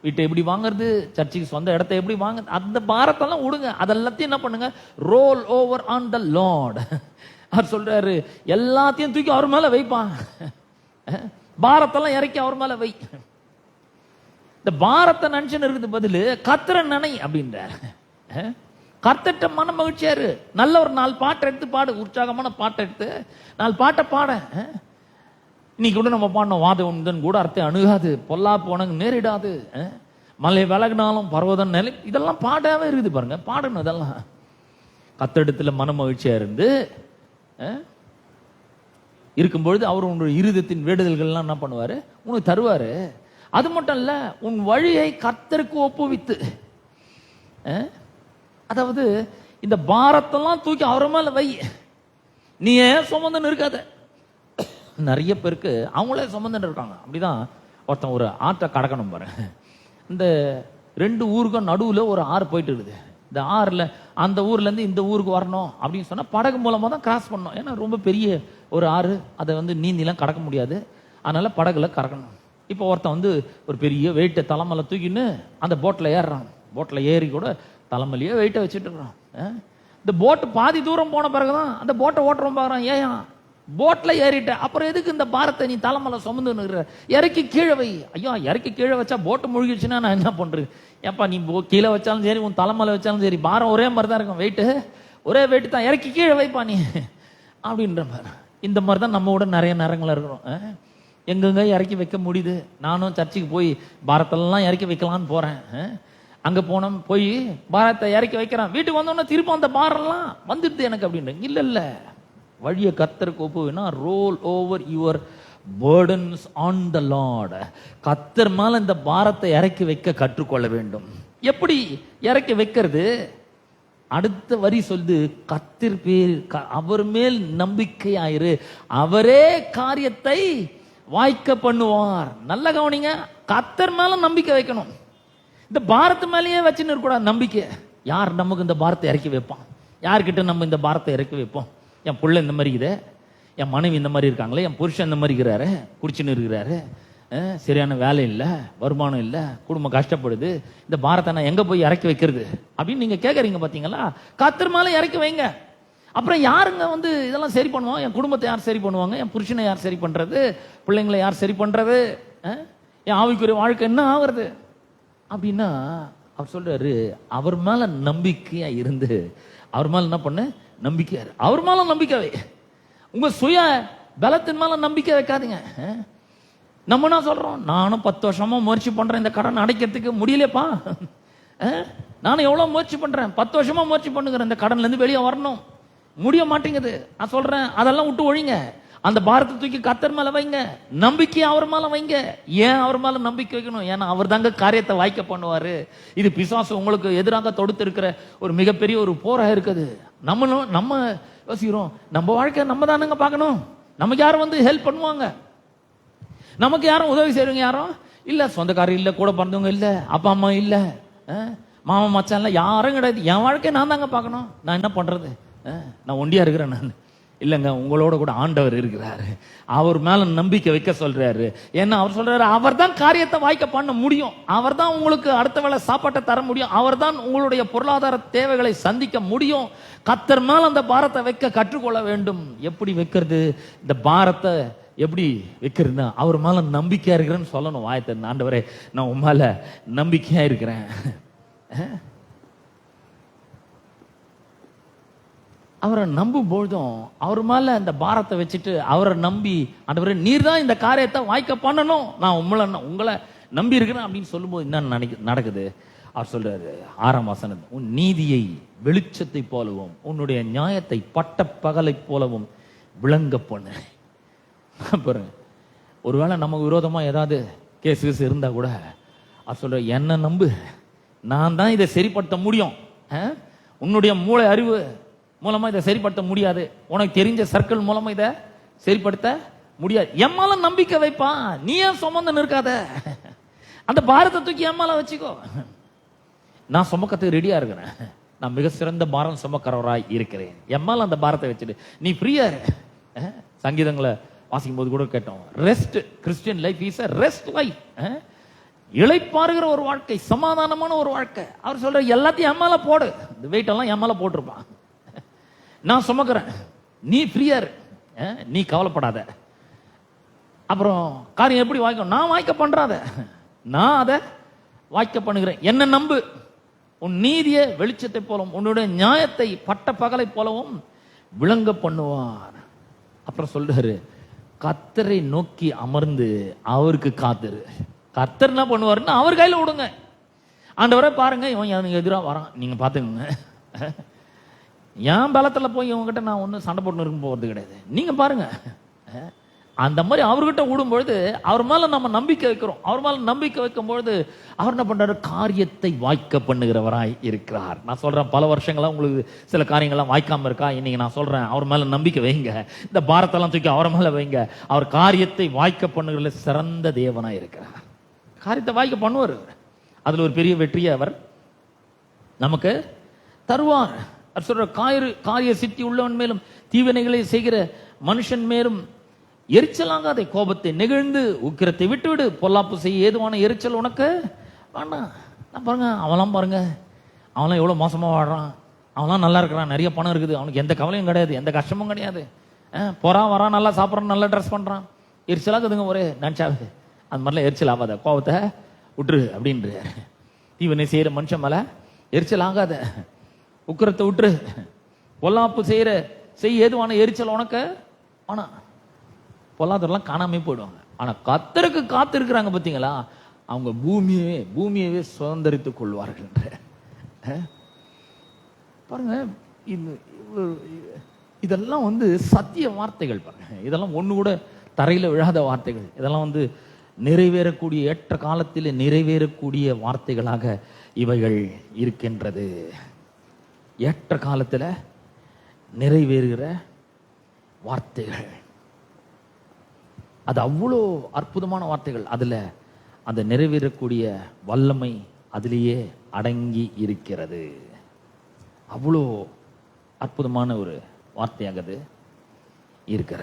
வீட்டை எப்படி வாங்குறது, சர்ச்சுக்கு சொந்த இடத்தை எப்படி வாங்க, அந்த பாரத்தெல்லாம் விடுங்க. அதெல்லாத்தையும் என்ன பண்ணுங்க? Roll over on the Lord. அவர் சொல்றாரு, எல்லாத்தையும் தூக்கி அவர் மேல வைப்பான். பாரத்தெல்லாம் இறக்கி அவர் மேல வை. இந்த பாரத்தை நினைச்சுன்னு இருக்குது பதில் கர்த்தரை நினை அப்படின்றார். கர்த்தட்ட மன மகிழ்ச்சியாரு. நல்ல ஒரு 4 பாட்டை எடுத்து பாடு, உற்சாகமான பாட்டை எடுத்து 4 பாட்டை பாட. இன்னைக்கு கூட நம்ம பாடணும், வாத உண்டன் கூட அர்த்தம் அணுகாது, பொல்லா போனங்க நேரிடாது, மலை விலகினாலும் பர்வதம் நிலை, இதெல்லாம் பாடாவே இருக்குது பாருங்க. பாடணும் இதெல்லாம். கர்த்தரிடத்துல மன மகிழ்ச்சியா இருந்து இருக்கும்பொழுது அவர் உன்னுடைய இருதயத்தின் வேண்டுதல்கள்லாம் என்ன பண்ணுவாரு? உனக்கு தருவாரு. அது மட்டும் இல்ல, உன் வழியை கர்த்தருக்கு ஒப்புவித்து. அதாவது இந்த பாரத்தெல்லாம் தூக்கி அவர் மேல வை. நீ ஏன் சுமந்துன்னு இருக்காத. நிறைய பேருக்கு அவங்களே சுமந்துன்னு இருக்காங்க. அப்படிதான் ஒருத்தன் ஒரு ஆற்றை கடக்கணும் பாரு. இந்த 2 ஊருக்கும் நடுவுல ஒரு ஆறு போயிட்டு இருக்குது. இந்த ஆறுல அந்த ஊர்ல இருந்து இந்த ஊருக்கு வரணும் அப்படின்னு சொன்னா படகு மூலமா தான் கிராஸ் பண்ணணும். ஏன்னா ரொம்ப பெரிய ஒரு ஆறு, அதை வந்து நீந்திலாம் கடக்க முடியாது. அதனால படகுல கடக்கணும். இப்போ ஒருத்தன் வந்து ஒரு பெரிய வெயிட்டை தலைமையில தூக்கின்னு அந்த போட்ல ஏறுறான். போட்ல ஏறி கூட தலைமையிலேயே வெயிட்டை வச்சுட்டு இருக்கிறான். இந்த போட்டு பாதி தூரம் போன பிறகுதான் அந்த போட்டை ஓட்டுறோம் பாக்குறான். ஏன் போட்ல ஏறிட்ட, அப்புறம் எதுக்கு இந்த பாரத்தை நீ தலைமையில சுமந்துன்னு இறக்கி கீழே வை. ஐயோ, இறக்கி கீழே வச்சா போட்டு முழுகிடுச்சுன்னா நான் என்ன பண்றது? ஏப்பா, நீ கீழே வச்சாலும் சரி, உன் தலைமையில வச்சாலும் சரி, பாரம் ஒரே மாதிரி தான் இருக்கும். வெயிட்டு ஒரே வெயிட்டு தான், இறக்கி கீழே வைப்பா நீ அப்படின்ற மாதிரி. இந்த மாதிரி தான் நம்ம கூட நிறைய நேரங்கள் இருக்கிறோம். எங்கெங்க இறக்கி வைக்க முடியுது. நானும் சர்ச்சுக்கு போய் பாரத்தெல்லாம் இறக்கி வைக்கலான்னு போறேன். அங்க போனோம், போய் பாரத்தை இறக்கி வைக்கிறேன். வீட்டுக்கு வந்தோன்னா திரும்ப அந்த பாரம்லாம் வந்துடுது எனக்கு அப்படின்னு. இல்ல, வழியை கர்த்தருக்கு ஒப்புவினா roll over your burdens on the Lord. கர்த்தர் மேல இந்த பாரத்தை இறக்கி வைக்க கற்றுக்கொள்ள வேண்டும். எப்படி இறக்கி வைக்கிறது? அடுத்த வரி சொல்லுது, கர்த்தர் பேர் அவர் மேல் நம்பிக்கையாயிரு, அவரே காரியத்தை வாய்க்க பண்ணுவார். நல்ல கவனிங்க, கர்த்தர் மேல நம்பிக்கை வைக்கணும். இந்த பாரத்து மேலேயே வச்சுன்னு இருக்கக்கூடாது நம்பிக்கை. யார் நமக்கு இந்த பாரத்தை இறக்கி வைப்பான்? யார்கிட்ட நம்ம இந்த பாரத்தை இறக்கி வைப்போம்? என் பிள்ளை இந்த மாதிரி இருக்குது, என் மனைவி இந்த மாதிரி இருக்காங்களே, என் புருஷன் இந்த மாதிரி இருக்கிறாரு, குடிச்சுன்னு இருக்கிறாரு, சரியான வேலை இல்லை, வருமானம் இல்லை, குடும்பம் கஷ்டப்படுது, இந்த பாரத்தை நான் எங்க போய் இறக்கி வைக்கிறது அப்படின்னு நீங்க கேட்கறீங்க பாத்தீங்களா? கர்த்தர் மேல இறக்கி வைங்க. அப்புறம் யாருங்க வந்து இதெல்லாம் சரி பண்ணுவாங்க? என் குடும்பத்தை யார் சரி பண்ணுவாங்க? என் புருஷனை யார் சரி பண்றது? பிள்ளைங்களை யார் சரி பண்றது? என் ஆவிக்குரிய வாழ்க்கை என்ன ஆகுறது அப்படின்னா, அவர் சொல்றாரு, அவர் மேல நம்பிக்கையா இருந்து அவர் மேல என்ன பண்ண நம்பிக்கை, அவர் மேல நம்பிக்கை வை. உங்க சுய பலத்தின் மேல நம்பிக்கை வைக்காதீங்க. நம்ம என்ன சொல்றோம்? நானும் 10 வருஷமா முயற்சி பண்றேன் இந்த கடன் அடைக்கிறதுக்கு, முடியலப்பா. நானும் எவ்வளவு முயற்சி பண்றேன், 10 வருஷமா முயற்சி பண்ணுகிறேன் இந்த கடன்ல இருந்து வெளியே வரணும், முடிய மாட்டேங்குது. நான் சொல்றேன், அதெல்லாம் விட்டு ஒழிங்க. அந்த பாரத்தை தூக்கி கர்த்தர் மேல வைங்க, நம்பிக்கையை அவர் மேல வைங்க. ஏன் அவர் மேல நம்பிக்கை வைக்கணும்? ஏன்னா அவர் தாங்க காரியத்தை வாய்க்க பண்ணுவாரு. இது பிசாசு உங்களுக்கு எதிராக தொடுத்து இருக்கிற ஒரு மிகப்பெரிய ஒரு போரா இருக்குது. நம்ம யோசிக்கிறோம், நம்ம வாழ்க்கை நம்ம தானுங்க பார்க்கணும். நமக்கு யாரும் வந்து ஹெல்ப் பண்ணுவாங்க? நமக்கு யாரும் உதவி செய்யறவங்க யாரும் இல்ல, சொந்தக்காரர் இல்ல, கூட பிறந்தவங்க இல்ல, அப்பா அம்மா இல்ல, மாமா மச்சான் இல்ல, யாரும் கிடையாது. என் வாழ்க்கையை நான் தாங்க பார்க்கணும். நான் என்ன பண்றது? நான் ஒண்டியா இருக்கிறேன். நான் இல்லைங்க, உங்களோட கூட ஆண்டவர் இருக்கிறாரு, அவர் மேல நம்பிக்கை வைக்க சொல்றாரு. ஏன்னா அவர் சொல்றாரு, அவர் தான் காரியத்தை வாய்க்க பண்ண முடியும், அவர் தான் உங்களுக்கு அடுத்த வேளை சாப்பாட்டை தர முடியும், அவர் தான் உங்களுடைய பொருளாதார தேவைகளை சந்திக்க முடியும். கர்த்தர் மேல அந்த பாரத்தை வைக்க கற்றுக்கொள்ள வேண்டும். எப்படி வைக்கிறது? இந்த பாரத்தை எப்படி வைக்கிறதுன்னா, அவர் மேல நம்பிக்கையா இருக்கிறேன்னு சொல்லணும். வாயத்தை, ஆண்டவரே நான் உன் மேல நம்பிக்கையா இருக்கிறேன். அவரை நம்பும் பொழுதும் அவர் மேல அந்த பாரத்தை வச்சுட்டு அவரை நம்பி, ஆண்டவரே நீர் தான் இந்த காரியத்தை வாய்க்க பண்ணணும், நான் உங்களை நம்பி இருக்கிறேன் அப்படின்னு சொல்லும்போது என்ன நடக்குது? அவர் சொல்றாரு 6ஆம் வசனம், உன் நீதியை வெளிச்சத்தை போலவும் உன்னுடைய நியாயத்தை பட்ட பகலை போலவும் விளங்க பண்ணு. பாருங்க, ஒருவேளை நமக்கு விரோதமா ஏதாவது கேஸ் இருந்தா கூட அவர் சொல்ற, என்ன நம்பு, நான் தான் இதை சரிப்படுத்த முடியும், உன்னுடைய மூளை அறிவு மூலமா இதை சரிப்படுத்த முடியாது, உனக்கு தெரிஞ்ச சர்க்கிள் மூலமா இதை சரிப்படுத்த முடியாது, எம்மால நம்பிக்கை வைப்பான், நீ ஏன் சுமந்து நிற்காத, அந்த பாரத்தை தூக்கி எம்மால வச்சுக்கோ, நான் சுமக்கத்துக்கு ரெடியா இருக்கிறேன், நான் மிக சிறந்த பாரம் சுமக்கிறவராய் இருக்கிறேன், எம்மால அந்த பாரத்தை வச்சுட்டு நீ ஃப்ரீயா இரு. சங்கீதங்களை வாசிக்கும் போது கூட கேட்டோம், rest, Christian life is a rest life, இளைப்பாறுகிற ஒரு வாழ்க்கை, சமாதானமான ஒரு வாழ்க்கை. அவர் சொல்ற எல்லாத்தையும் எம்மால போடு, இந்த வெயிட் எல்லாம் எம்மால போட்டிருப்பான், நான் சுமக்கிறேன், நீ ஃப்ரீயா இரு, நீ கவலைப்படாத. அப்புறம் காரியம் எப்படி வாய்க்கும்? நான் வாய்க்க பண்றாத, நான் அதை வாய்க்க பண்ணுகிறேன், என்ன நம்பு, உன் நீதியை வெளிச்சத்தை போலவும் உன்னுடைய நியாயத்தை பட்ட பகலை போலவும் விளங்க பண்ணுவார். அப்புறம் சொல்றாரு, கர்த்தரை நோக்கி அமர்ந்து அவருக்கு காத்துரு. கர்த்தர் என்ன பண்ணுவாருன்னு அவர் கையில விடுங்க. ஆண்டவரை பாருங்க, இவன் எனக்கு எதிராக வரான், நீங்க பாத்துக்கோங்க, என் பலத்துல போய் இவங்ககிட்ட நான் ஒன்றும் சண்டை போட்டு இருக்கும் போகிறது கிடையாது, நீங்க பாருங்க. அந்த மாதிரி அவர்கிட்ட விடும்பொழுது அவர் மேல நம்ம நம்பிக்கை வைக்கிறோம். அவர் மேல நம்பிக்கை வைக்கும் பொழுது அவர் என்ன பண்றாரு? காரியத்தை வாய்க்க பண்ணுகிறவராய் இருக்கிறார். நான் சொல்றேன், பல வருஷங்களா உங்களுக்கு சில காரியங்கள்லாம் வாய்க்காம இருக்கா, இன்னைக்கு நான் சொல்றேன், அவர் மேல நம்பிக்கை வைங்க, இந்த பாரத்தெல்லாம் தூக்கி அவர் மேல வைங்க. அவர் காரியத்தை வாய்க்க பண்ணுகிற சிறந்த தேவனாய் இருக்கிறார். காரியத்தை வாய்க்க பண்ணுவார். அதுல ஒரு பெரிய வெற்றியை அவர் நமக்கு தருவார். அவர் சொல்ற, காரிய சித்தி உள்ளவன் மேலும் தீவினைகளை செய்கிற மனுஷன் மேலும் எரிச்சலாகாதே, கோபத்தை நெகிழ்ந்து உக்கிரத்தை விட்டுவிடு, பொல்லாப்பு செய்ய ஏதுவான எரிச்சல் உனக்கு வேண்டாம். நான் பாருங்க, அவெல்லாம் பாருங்க, அவன்லாம் எவ்வளவு மோசமா வாடுறான், அவன்லாம் நல்லா இருக்கிறான், நிறைய பணம் இருக்குது, அவனுக்கு எந்த கவலையும் கிடையாது, எந்த கஷ்டமும் கிடையாது, போறான் வரான், நல்லா சாப்பிட்றான், நல்லா ட்ரெஸ் பண்றான், எரிச்சலாகுதுங்க ஒரே நினைச்சாவது. அந்த மாதிரிலாம் எரிச்சல் ஆகாத, கோபத்தை விட்டுரு அப்படின்ற. தீவனை செய்யற மனுஷன் மேல எரிச்சல் ஆகாத, உக்கிரத்தை விட்டுரு, பொல்லாப்பு செய்ய ஏதுவான எரிச்சல் உனக்கு. ஆனா பொல்லாதவரெல்லாம் காணாமே போயிடுவாங்க. ஆனா கர்த்தருக்கு காத்து இருக்கிறாங்க பார்த்தீங்களா, அவங்க பூமியவே சுதந்திரித்துக் கொள்வார்கள். பாருங்க, இதெல்லாம் சத்திய வார்த்தைகள். பாருங்க, இதெல்லாம் ஒண்ணு கூட தரையில விழாத வார்த்தைகள். இதெல்லாம் நிறைவேறக்கூடிய, ஏற்ற காலத்தில் நிறைவேறக்கூடிய வார்த்தைகளாக இவைகள் இருக்கின்றது. ஏற்ற காலத்துல நிறைவேறுகிற வார்த்தைகள், அது அவ்வளோ அற்புதமான வார்த்தைகள். அதுல அந்த நிறைவேறக்கூடிய வல்லமை அதிலேயே அடங்கி இருக்கிறது. அவ்வளோ அற்புதமான ஒரு வார்த்தையாக அது இருக்கிற.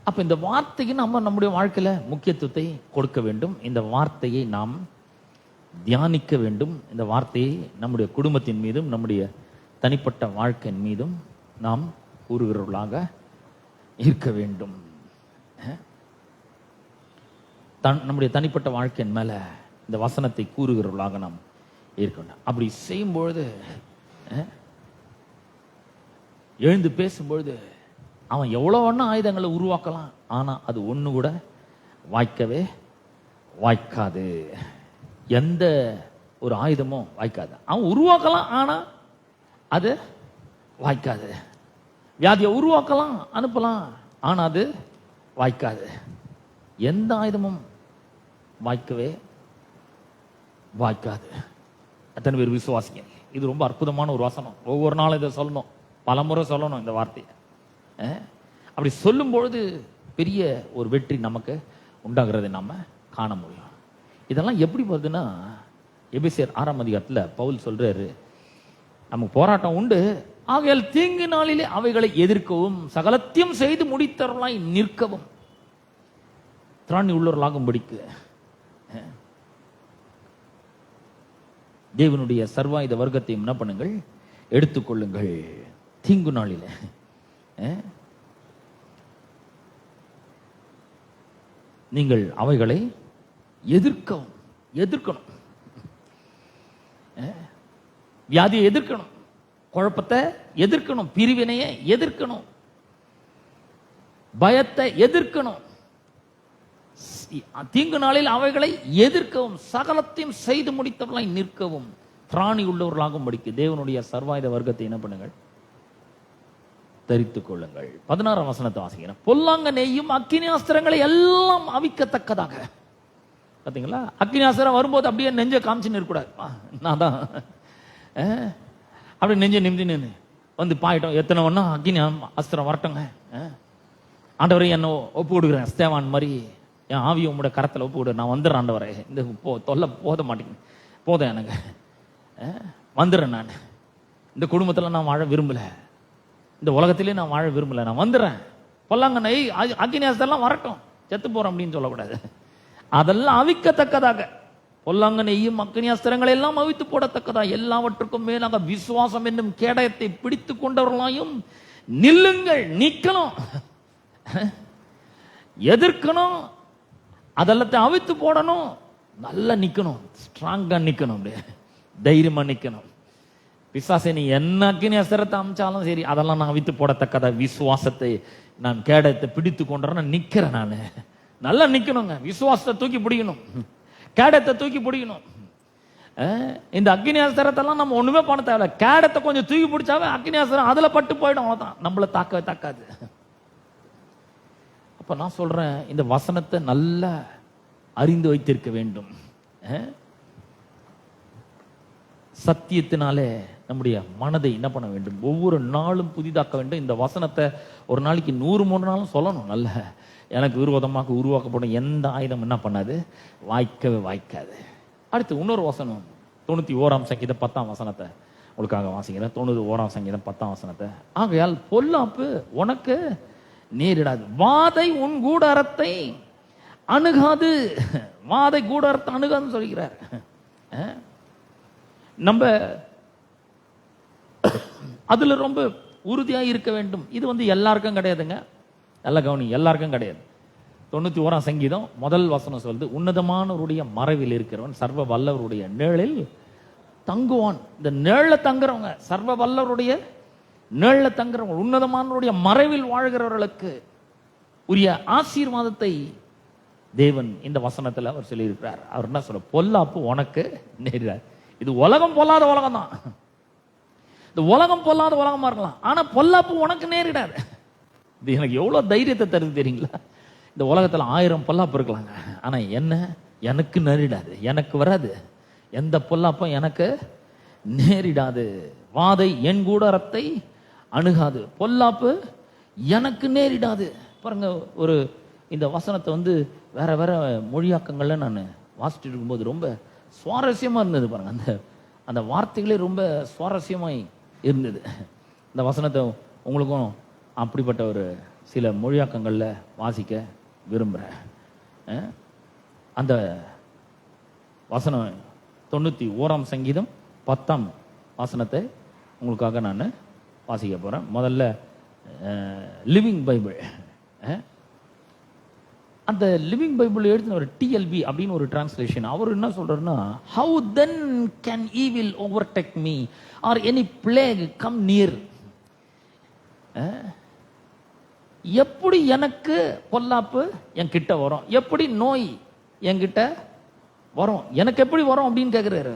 அப்ப இந்த வார்த்தைக்கு நம்ம நம்முடைய வாழ்க்கையில முக்கியத்துவத்தை கொடுக்க வேண்டும். இந்த வார்த்தையை நாம் தியானிக்க வேண்டும். இந்த வார்த்தையை நம்முடைய குடும்பத்தின் மீதும் நம்முடைய தனிப்பட்ட வாழ்க்கையின் மீதும் நாம் கூறுகிறவர்களாக இருக்க வேண்டும். நம்முடைய தனிப்பட்ட வாழ்க்கையின் மேல இந்த வசனத்தை கூறுகிறவர்களாக நாம் இருக்கணும். அப்படி செய்யும்பொழுது, எழுந்து பேசும்பொழுது, அவன் எவ்வளவு ஒண்ணு ஆயுதங்களை உருவாக்கலாம், ஆனா அது ஒண்ணு கூட வாய்க்கவே வாய்க்காது. எந்த ஒரு ஆயுதமும் வாய்க்காது. அவன் உருவாக்கலாம், ஆனா அது வாய்க்காது. வியாதியை உருவாக்கலாம், அனுப்பலாம், ஆனா அது வாய்க்காது. எந்த ஆயுதமும் வாய்க்கவே வாய்க்காது. எத்தனை பேர் விசுவாசிங்க? இது ரொம்ப அற்புதமான ஒரு வசனம். ஒவ்வொரு நாளும் இதை சொல்லணும், பல முறை சொல்லணும் இந்த வார்த்தையை. அப்படி சொல்லும் பொழுது பெரிய ஒரு வெற்றி நமக்கு உண்டாகிறதை நாம காண முடியும். இதெல்லாம் எப்படி வருதுன்னா, எபேசியர் 6ஆம் அதிகாரத்துல பவுல் சொல்றாரு, நமக்கு போராட்டம் உண்டு, ஆகையால் தீங்கு நாளிலே அவைகளை எதிர்க்கவும் சகலத்தையும் செய்து முடித்தவர்களாய் நிற்கவும் திராணி உள்ளவர்களாகும்படிக்கு தேவனுடைய சர்வாயுத வர்க்கத்தையும் என்ன பண்ணுங்கள், எடுத்துக்கொள்ளுங்கள். தீங்கு நாளில நீங்கள் அவைகளை எதிர்க்கணும். வியாதியை எதிர்க்கணும், குழப்பத்தை எதிர்க்கணும், பிரிவினையை எதிர்க்கணும், பயத்தை எதிர்க்கணும். தீங்கு நாளில் அவைகளை எதிர்க்கவும் சகலத்தையும் செய்து முடித்தவர்களாய் நிற்கவும் திராணி உள்ளவர்களாகும் படிக்கு தேவனுடைய சர்வாயுத வர்க்கத்தை என்ன பண்ணுங்கள், தரித்துக் கொள்ளுங்கள். 16ஆம் வசனத்தை வாசிக்கிறேன். பொல்லாங்க நெய்யும் அக்கினி அஸ்திரங்களை எல்லாம் அவிக்கத்தக்கதாக. பாத்தீங்களா, அக்கினி அஸ்திரம் வரும்போது அப்படியே நெஞ்ச காமிச்சுன்னு இருக்கக்கூடாது. நான் தான் அப்படி நெஞ்ச நிமிந்து வந்து பாயிட்டோம். எத்தனை ஒன்னா அக்கினி அஸ்திரம் வரட்டோங்க, ஆண்டவரை என்ன ஒப்பு கொடுக்குறேன், ஸ்தேவான் மாதிரி என் ஆவியை உங்களோட கரத்தில் ஒப்பு கொடு, நான் வந்துடுறேன் ஆண்டவரே, இந்த தொல்லை போத மாட்டேங்க, போதும் எனக்கு, வந்துடுறேன், நான் இந்த குடும்பத்தில் நான் வாழ விரும்பல, இந்த உலகத்திலே நான் வாழ விரும்பல, நான் வந்துடுறேன். பொல்லாங்க நெய் அக்கினி அஸ்திரம் வரட்டும், செத்து போறேன் அப்படின்னு சொல்லக்கூடாது. அதெல்லாம் அவிக்கத்தக்கதாக பொல்லாங்க நெய்யும் அக்கினி அஸ்திரங்களை எல்லாம் அவித்து போடத்தக்கதா எல்லாவற்றுக்கும் மேலாக விசுவாசம் என்னும் கேடயத்தை பிடித்து கொண்டவர்களாயும் நில்லுங்கள். நிக்கணும், எதிர்க்கணும், அதெல்லாத்தையும் அவித்து போடணும், நல்லா நிக்கணும், ஸ்ட்ராங்கா நிக்கணும், அப்படியே தைரியமா நிக்கணும். பிசாசை நீ என்ன அக்கினி அஸ்திரத்தை அமைச்சாலும் சரி, அதெல்லாம் நான் அவித்து போடத்தக்கதா விசுவாசத்தை நான் கேடயத்தை பிடித்து கொண்டேன், நிக்கிறேன், நான் நல்லா நிக்கணுங்க. விசுவாசத்தை தூக்கி பிடிக்கணும், கேடத்தை தூக்கி பிடிக்கணும். இந்த அக்கினி அஸ்திரத்தெல்லாம் நம்ம ஒண்ணுமே பண்ண தேவை, கேடத்தை கொஞ்சம் தூக்கி பிடிச்சாவே அக்கினி அஸ்திரம் அதுல பட்டு போயிடும், அவ்வளவுதான், நம்மள தாக்காது. அப்ப நான் சொல்றேன், இந்த வசனத்தை நல்லா அறிந்து வைத்திருக்க வேண்டும். சத்தியத்தினாலே நம்முடைய மனதை என்ன பண்ண வேண்டும், ஒவ்வொரு நாளும் புதிதாக்க வேண்டும். இந்த வசனத்தை ஒரு நாளைக்கு 100 நாளும் சொல்லணும். நல்ல எனக்கு விரோதமாக உருவாக்கப்படும் எந்த ஆயுதம் என்ன பண்ணாது, வாய்க்கவே வாய்க்காது. அடுத்து இன்னொரு வசனம், 91ஆம் சங்கீதம் 10ஆம் வசனத்தை உங்களுக்காக வாசிக்கிறேன். 91ஆம் சங்கீதம் 10ஆம் வசனத்தை. ஆகையால் பொல்லாப்பு உனக்கு நேரிடாது, வாதை உன் கூடாரத்தை அணுகாது. வாதை கூடாரத்தை அணுகாதுன்னு சொல்கிறார். நம்ம அதுல ரொம்ப உறுதியா இருக்க வேண்டும். இது எல்லாருக்கும் கிடையாதுங்க, நல்ல கவனி, எல்லாருக்கும் கிடையாது. 91ஆம் சங்கீதம் முதல் வசனம் சொல்லுது, உன்னதமானவருடைய மறைவில் இருக்கிறவன் சர்வ வல்லவருடைய நிழலில் தங்குவான். இந்த நிழல தங்குறவங்க, சர்வ வல்லவருடைய நிழல தங்குறவங்க, உன்னதமானவருடைய மறைவில் வாழ்கிறவர்களுக்கு உரிய ஆசீர்வாதத்தை தேவன் இந்த வசனத்தில் அவர் சொல்லியிருக்கிறார். அவர் என்ன சொல்ற, பொல்லாப்பு உனக்கு நேரிடாது. இது உலகம் பொல்லாத உலகம் தான், இந்த உலகம் பொல்லாத உலகமா இருக்கலாம், ஆனா பொல்லாப்பு உனக்கு நேரிடாது. இது எனக்கு எவ்வளவு தைரியத்தை தருது தெரியுங்களா? இந்த உலகத்துல 1000 பொல்லாப்பு இருக்கலாங்க, ஆனா என்ன எனக்கு நேரிடாது, எனக்கு வராது, எந்த பொல்லாப்பும் எனக்கு நேரிடாது. வாதை என் கூடாரத்தை அணுகாது, பொல்லாப்பு எனக்கு நேரிடாது. பாருங்க, ஒரு இந்த வசனத்தை வேற வேற மொழியாக்கங்கள்ல நான் வாசிச்சுட்டு இருக்கும்போது ரொம்ப சுவாரஸ்யமா இருந்தது. பாருங்க, அந்த அந்த வார்த்தைகளே ரொம்ப சுவாரஸ்யமாய் இருந்தது. இந்த வசனத்தை உங்களுக்கும் அப்படிப்பட்ட ஒரு சில மொழியாக்கங்கள்ல வாசிக்க விரும்புகிறேன். அந்த வசனம் 91ஆம் சங்கீதம் 10ஆம் வசனத்தை உங்களுக்காக நான் வாசிக்க போறேன். முதல்ல லிவிங் பைபிள். அந்த லிவிங் பைபிள் எழுதின ஒரு டிஎல்பி அப்படின்னு ஒரு டிரான்ஸ்லேஷன். அவர் என்ன சொல்றாருன்னா, how then can evil overtake me or any plague come near. எப்படி எனக்கு பொல்லாப்பு என்கிட்ட வரும், எப்படி நோய் என்கிட்ட வரும், எனக்கு எப்படி வரும் அப்படின்னு கேட்கிறாரு.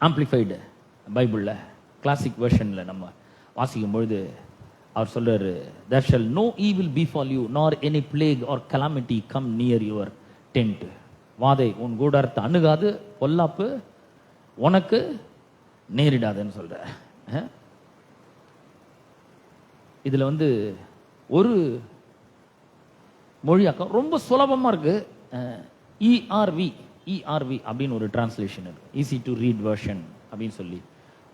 ஆம்பிளிஃபைடு பைபிள்ல கிளாசிக் வெர்ஷன்ல நம்ம வாசிக்கும் பொழுது அவர் சொல்றாரு, there shall no evil befall you nor any plague or calamity come near your tent. வாதை உன் கூடாரத்தை அணுகாது, பொல்லாப்பு உனக்கு நேரிடாதுன்னு சொல்ற. இதுல ஒரு மொழியாக்கம் ரொம்ப சுலபமா இருக்கு. ERV அப்படின்னு ஒரு டிரான்ஸ்லேஷன் இருக்கு, ஈஸி டு ரீட் வெர்ஷன் அப்படின்னு சொல்லி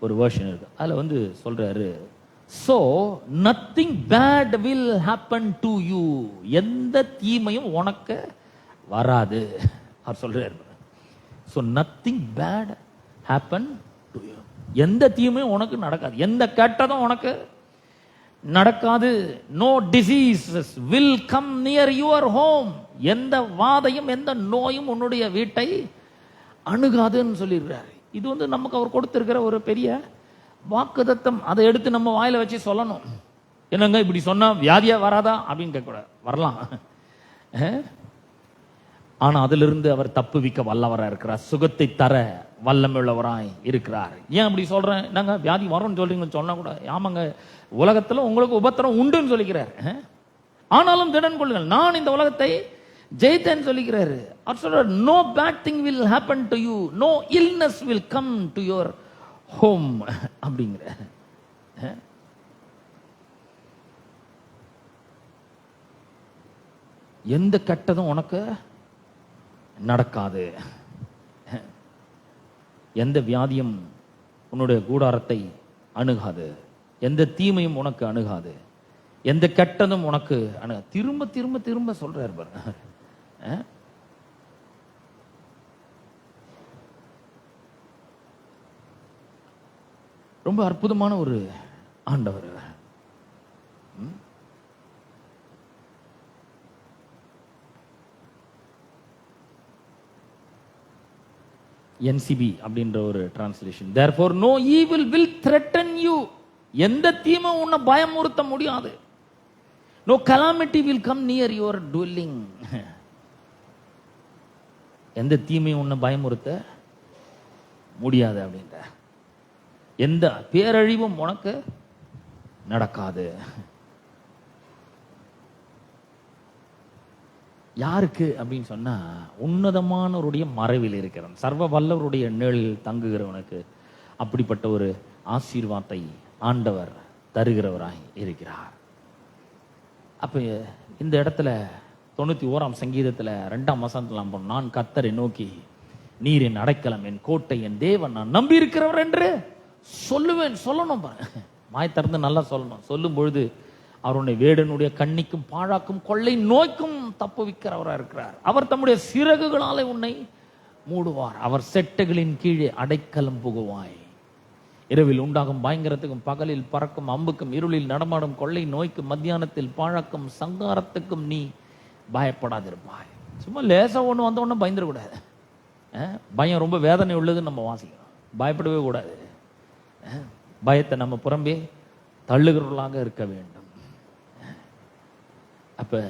ஒரு வெர்ஷன் இருக்கு. அதுல சொல்றாரு, so nothing bad will happen to you. எந்த தீமையும் உனக்கு வராது அவர் சொல்றாரு. so nothing bad happen to you. எந்த தீமையும் உனக்கு நடக்காது, எந்த கெட்டதும் உனக்கு நடக்காது. no diseases will come near your home. எந்த வாதையும் எந்த நோயும் உன்னுடைய வீட்டை அணுகாதுன்னு சொல்லியிருக்கிறார். இது நமக்கு அவர் கொடுத்திருக்கிற ஒரு பெரிய வாக்குத்தத்தம். அதை எடுத்து நம்ம வாயில வச்சு சொல்லணும். என்னங்க இப்படி சொன்னா வியாதியா வராதா அப்படின்னு கேட்கக்கூடாது, வரலாம். ஆனா அதிலிருந்து அவர் தப்புவிக்க வல்லவராக இருக்கிறார், சுகத்தை தர வல்லமையுள்ளவராய் இருக்கிறார். ஏன் அப்படி சொல்றேன்? என்னங்க வியாதி வரும்னு சொல்றீங்கன்னு சொன்னா கூட, ஆமாங்க உலகத்துல உங்களுக்கு உபத்திரம் உண்டுன்னு சொல்லிக்கிறார். ஆனாலும் திடன் கொள்ளுங்கள், நான் இந்த உலகத்தை ஜெயித்தேன்னு சொல்லிக்கிறாரு. அவர் சொல்றார், no bad thing will happen to you, no illness will come to your home அப்படிங்கிற. எந்த கெட்டதும் உனக்கு நடக்காது, எந்த வியாதியும் உன்னுடைய கூடாரத்தை அணுகாது, எந்த தீமையும் உனக்கு அணுகாது, எந்த கெட்டதும் உனக்கு திரும்ப திரும்ப திரும்ப சொல்றாரு பாருங்க. ரொம்ப அற்புதமான ஒரு ஆண்டவர். என்சிபி அப்படின்ற ஒரு translation, therefore no evil will threaten you. எந்த தீமை உன்னை பயமுறுத்த முடியாது. no calamity will come near your dwelling. எந்த தீமையும் உன்னை பயமுறுத்த முடியாது அப்படின்ற. எந்த பேரழிவும் உனக்கு நடக்காது. யாருக்கு அப்படின்னு சொன்னா, உன்னதமானவருடைய மறைவில் இருக்கிறவன், சர்வ வல்லவருடைய நிழலில் தங்குகிறவனுக்கு அப்படிப்பட்ட ஒரு ஆசீர்வாதத்தை ஆண்டவர் தருகிறவராய் இருக்கிறார். அப்ப இந்த இடத்துல 91ஆம் சங்கீதத்துல 2ஆம் வசனத்துல போனோம், நான் கர்த்தரை நோக்கி நீர் என் அடைக்கலம், என் கோட்டை, என் தேவன், நான் நம்பி இருக்கிறவர் என்று சொல்லுவேன். சொல்லணும், வாய் திறந்து நல்லா சொல்லணும். சொல்லும் பொழுது அவர் உன்னை வேடனுடைய கண்ணிக்கும் பாழாக்கும் கொள்ளை நோய்க்கும் தப்புவிக்கிறவராக இருக்கிறார். அவர் தம்முடைய சிறகுகளாலே உன்னை மூடுவார், அவர் செட்டைகளின் கீழே அடைக்கலம் புகுவாய். இரவில் உண்டாகும் பயங்கரத்துக்கும் பகலில் பறக்கும் அம்புக்கும் இருளில் நடமாடும் கொள்ளை நோய்க்கும் மத்தியானத்தில் பாழாக்கும் சங்காரத்துக்கும் நீ பயப்படாதிருப்பாய். சும்மா லேசா ஒன்று வந்த உடனே பயந்துடக்கூடாது. பயம் ரொம்ப வேதனை உள்ளதுன்னு நம்ம வாசிக்கணும். பயப்படவே கூடாது. பயத்தை நம்ம புறம்பே தள்ளுகிறவர்களாக இருக்க வேண்டும். அப்ப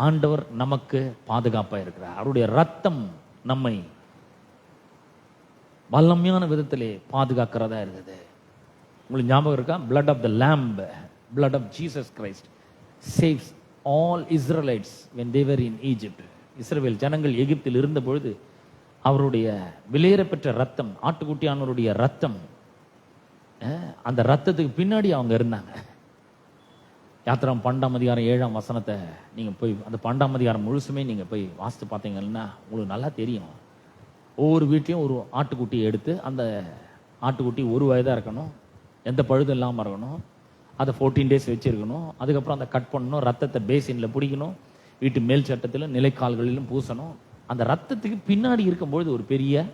ஆண்டவர் நமக்கு பாதுகாப்பா இருக்கிறார். அவருடைய ரத்தம் நம்மை வல்லமையான விதத்திலே பாதுகாக்கிறதா இருக்குது. உங்களுக்கு ஞாபகம் இருக்கா? blood of the lamb, blood of Jesus Christ saves all Israelites when they were in Egypt. இஸ்ரவேல் ஜனங்கள் எகிப்தில் இருந்த பொழுது அவருடைய விலையேறப்பெற்ற ரத்தம், ஆட்டுக்குட்டியானவருடைய ரத்தம், அந்த ரத்தத்துக்கு பின்னாடி அவங்க இருந்தாங்க. யாத்திராம் 12ஆம் அதிகாரம் 7ஆம் வசனத்தை நீங்க போய் அந்த 12ஆம் அதிகாரம் முழுசுமே நீங்க போய் வாசித்து பார்த்தீங்கன்னா உங்களுக்கு நல்லா தெரியும். ஒவ்வொரு வீட்லையும் ஒரு ஆட்டுக்குட்டியை எடுத்து, அந்த ஆட்டுக்குட்டி 1 வயதா இருக்கணும், எந்த பழுதும் இல்லாமல் இருக்கணும், அதை 14 days வச்சிருக்கணும். அதுக்கப்புறம் அதை கட் பண்ணணும், ரத்தத்தை பேசின்ல பிடிக்கணும், வீட்டு மேல் சட்டத்திலும் நிலைக்கால்களிலும் பூசணும். அந்த ரத்தத்துக்கு பின்னாடி இருக்கும்பொழுது ஒரு பெரிய